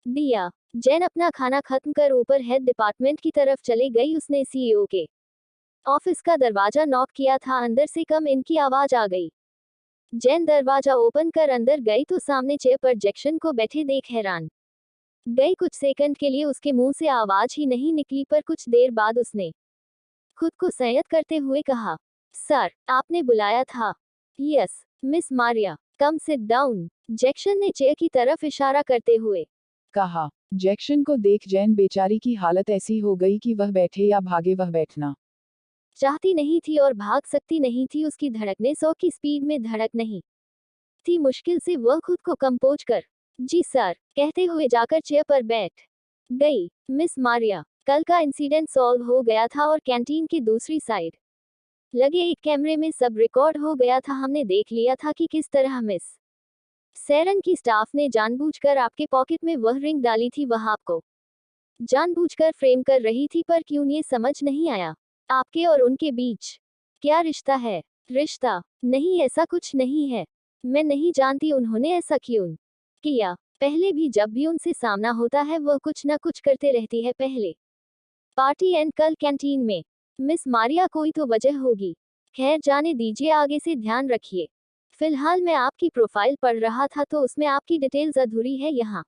Speaker 1: दिया। जैन अपना खाना खत्म कर ऊपर हेड डिपार्टमेंट की तरफ चले गई। उसने सीईओ के ऑफिस का दरवाजा नॉक किया था। अंदर से कम इनकी आवाज आ गई। जैन दरवाजा ओपन कर अंदर गई तो सामने चेयर पर जैक्सन को बैठे देख हैरान गई। कुछ सेकंड के लिए उसके मुंह से आवाज ही नहीं निकली, पर कुछ देर बाद उसने खुद को संयत करते हुए कहा, सर, आपने बुलाया था? Yes miss Maria, come sit down. Jackson ने चेयर की तरफ इशारा करते हुए
Speaker 2: कहा। जैक्सन को देख जैन बेचारी की हालत ऐसी हो गई कि वह बैठे या भागे वह बैठना
Speaker 1: चाहती नहीं थी और भाग सकती नहीं थी। उसकी धड़कने 100 की स्पीड में धड़क नहीं थी। मुश्किल से वह खुद को कंपोज कर जी सर कहते हुए जाकर चेयर पर बैठ गई। मिस मारिया, कल का इंसिडेंट सॉल्व हो गया था और कैंटीन की दूसरी साइड लगे एक कैमरे में सब रिकॉर्ड हो गया था। हमने देख लिया था कि किस तरह मिस सेरन की स्टाफ ने जानबूझकर आपके पॉकेट में वह रिंग डाली थी। वह आपको जानबूझकर फ्रेम कर रही थी, पर क्यों ये समझ नहीं आया। आपके और उनके बीच क्या रिश्ता है? रिश्ता नहीं, ऐसा कुछ नहीं है। मैं नहीं जानती उन्होंने ऐसा क्यों किया। पहले भी जब भी उनसे सामना होता है वह कुछ ना कुछ करते रहती है। पहले पार्टी एंड कल कैंटीन में। मिस मारिया, कोई तो वजह होगी। खैर जाने दीजिए, आगे से ध्यान रखिए। फिलहाल मैं आपकी प्रोफाइल पढ़ रहा था तो उसमें आपकी डिटेल्स अधूरी है। यहाँ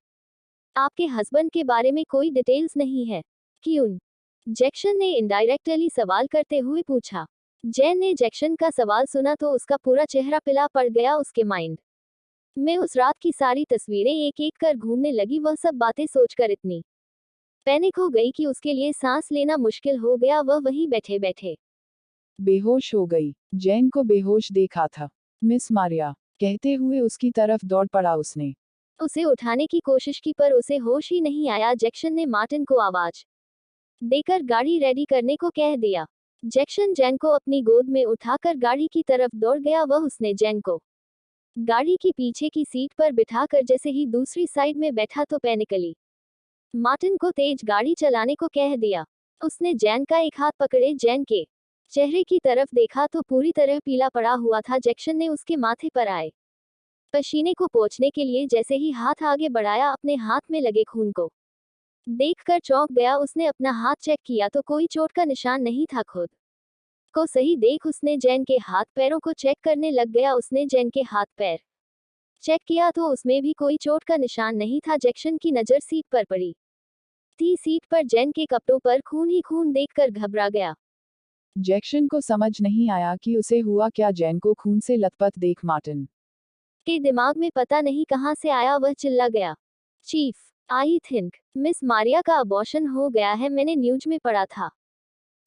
Speaker 1: आपके हस्बैंड के बारे में कोई डिटेल्स नहीं है। क्यों? जैक्सन ने इनडायरेक्टली सवाल करते हुए पूछा। जैन ने जैक्सन का सवाल सुना तो उसका पूरा चेहरा पीला पड़ गया। उसके माइंड में उस रात की सारी तस्वीरें एक एक कर घूमने लगी। वह सब बातें सोचकर इतनी पैनिक हो गई कि उसके लिए सांस लेना मुश्किल हो गया। वह वहीं बैठे बैठे
Speaker 2: बेहोश हो गई। जैन को बेहोश देखा था। मिस मारिया कहते हुए उसकी तरफ दौड़ पड़ा। उसने
Speaker 1: उसे उठाने की कोशिश की, पर उसे होश ही नहीं आया। जैक्सन ने मार्टिन को आवाज देकर गाड़ी रेडी करने को कह दिया। जैक्सन जैन को अपनी गोद में उठाकर गाड़ी की तरफ दौड़ गया। वह उसने जैन को गाड़ी की पीछे की सीट पर बिठाकर जैसे ही दूसरी साइड में बैठा तो पैनिकली मार्टिन को तेज गाड़ी चलाने को कह दिया। उसने जैन का एक हाथ पकड़े जैन के चेहरे की तरफ देखा तो पूरी तरह पीला पड़ा हुआ था। जैक्सन ने उसके माथे पर आए पसीने को पोंछने के लिए जैसे ही हाथ आगे बढ़ाया, अपने हाथ में लगे खून को देखकर चौंक गया। उसने अपना हाथ चेक किया तो कोई चोट का निशान नहीं था। खुद को सही देख उसने जैन के हाथ पैरों को चेक करने लग गया। उसने जैन के हाथ पैर चेक किया तो उसमें भी कोई चोट का निशान नहीं था। जैक्सन की नज़र सीट पर पड़ी थी। सीट पर जैन के कपड़ों पर खून ही खून देखकर घबरा गया।
Speaker 2: जैक्सन को समझ नहीं आया कि उसे हुआ क्या। जैन को खून से लथपथ देख मार्टिन
Speaker 1: के दिमाग में पता नहीं कहां से आया, वह चिल्ला गया, chief, I think miss Maria का अबॉर्शन हो गया है। मैंने न्यूज में पढ़ा था।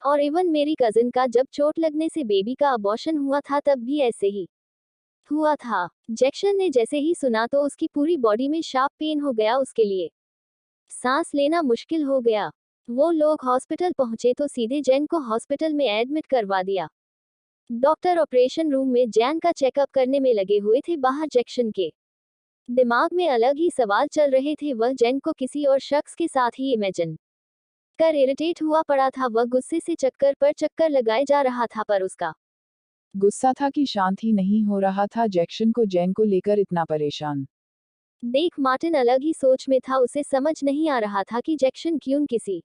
Speaker 1: और इवन मेरी कजिन का जब चोट लगने से बेबी का अबॉर्शन हुआ था तब भी ऐसे ही हुआ था। जैक्सन ने जैसे ही सुना तो उसकी पूरी बॉडी में शार्प पेन हो गया। उसके लिए सांस लेना मुश्किल हो गया। वो लोग हॉस्पिटल पहुंचे तो सीधे जैन को हॉस्पिटल में एडमिट करवा दिया। डॉक्टर ऑपरेशन रूम में जैन का चेकअप करने में लगे हुए थे। बाहर जैक्सन के दिमाग में अलग ही सवाल चल रहे थे। वह जैन को किसी और शख्स के साथ ही इमेजिन कर इरिटेट हुआ पड़ा था। वह गुस्से से चक्कर पर चक्कर लगाए जा रहा था, पर उसका
Speaker 2: गुस्सा था कि शांत ही नहीं हो रहा था। जैक्सन को जैन को लेकर इतना परेशान
Speaker 1: देख मार्टिन अलग ही सोच में था। उसे समझ नहीं आ रहा था कि जैक्सन क्यों किसी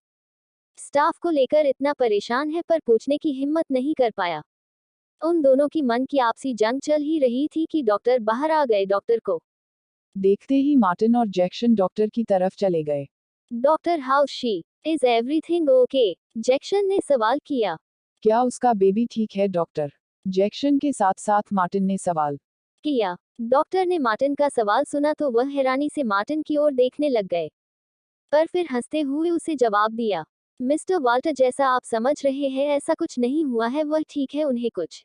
Speaker 1: स्टाफ को लेकर इतना परेशान है, पर पूछने की हिम्मत नहीं कर पाया। उन दोनों की मन की आपसी जंग चल ही रही थी कि डॉक्टर बाहर आ गए। डॉक्टर को
Speaker 2: देखते ही मार्टिन और जैक्सन डॉक्टर की तरफ चले गए।
Speaker 1: Doctor, how she is everything okay? Jackson ने सवाल किया।
Speaker 2: क्या उसका बेबी ठीक है डॉक्टर? जैक्सन के साथ साथ मार्टिन ने सवाल
Speaker 1: किया। डॉक्टर ने मार्टिन का सवाल सुना तो वह हैरानी से मार्टिन की ओर देखने लग गए, पर फिर हंसते हुए उसे जवाब दिया, मिस्टर वाल्टर, जैसा आप समझ रहे हैं ऐसा कुछ नहीं हुआ है। वह ठीक है, उन्हें कुछ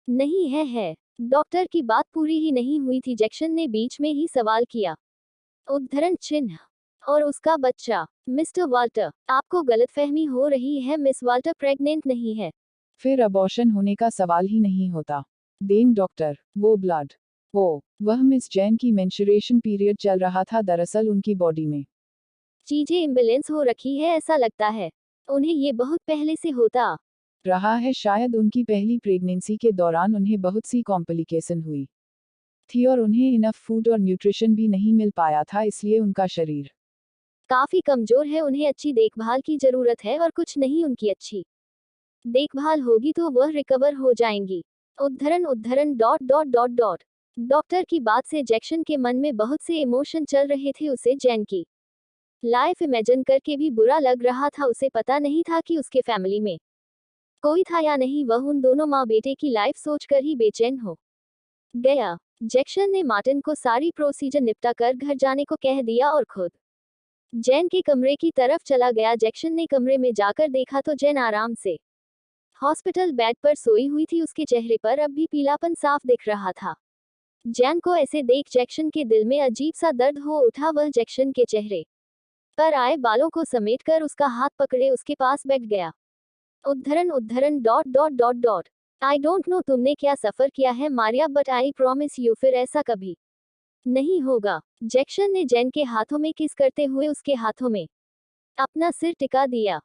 Speaker 1: नहीं है। डॉक्टर की बात पूरी ही नहीं हुई थी। जैक्सन ने बीच में ही सवाल किया, उद्धरण चिन्ह, और उसका बच्चा? मिस्टर वाल्टर, आपको गलतफहमी हो रही है। मिस वाल्टर प्रेग्नेंट नहीं है।
Speaker 2: फिर अबॉर्शन होने का सवाल ही नहीं होता। देन डॉक्टर, वो ब्लड। ओ, वह मिस जैन की मेंस्ट्रुएशन पीरियड चल रहा था दरअसल उनकी बॉडी में।
Speaker 1: चीजें इम्बैलेंस हो रखी है ऐसा लगता है। उन्हें ये बहुत पहले से होता
Speaker 2: रहा है। शायद उनकी पहली प्रेगनेंसी के दौरान उन्हें बहुत सी कॉम्प्लिकेशन हुई थी और उन्हें इनफ फूड और न्यूट्रिशन भी नहीं मिल पाया था, इसलिए उनका शरीर
Speaker 1: काफी कमजोर है। उन्हें अच्छी देखभाल की जरूरत है और कुछ नहीं, उनकी अच्छी देखभाल होगी तो वह रिकवर हो जाएंगी। उद्धरण उद्धरण dot dot dot dot. Doctor की बात से जैक्सन के मन में बहुत से इमोशन चल रहे थे। उसे जैन की लाइफ इमेजिन करके भी बुरा लग रहा था। उसे पता नहीं था कि उसके फैमिली में कोई था या नहीं। वह उन दोनों माँ बेटे की लाइफ सोचकर ही बेचैन हो गया। जैक्सन ने मार्टिन को सारी प्रोसीजर निपटा कर घर जाने को कह दिया और खुद जैन के कमरे की तरफ चला गया। जैक्सन ने कमरे में जाकर देखा तो जैन आराम से हॉस्पिटल बेड पर सोई हुई थी। उसके चेहरे पर अब भी पीलापन साफ दिख रहा था। जैन को ऐसे देख जैक्सन के दिल में अजीब सा दर्द हो उठा। वह जैक्सन के चेहरे पर आए बालों को समेटकर उसका हाथ पकड़े उसके पास बैठ गया। उद्धरण उद्धरण dot dot dot dot. I don't know तुमने क्या सफर किया है Maria, but I promise you फिर ऐसा कभी नहीं होगा। जैक्सन ने जैन के हाथों में किस करते हुए उसके हाथों में अपना सिर टिका दिया।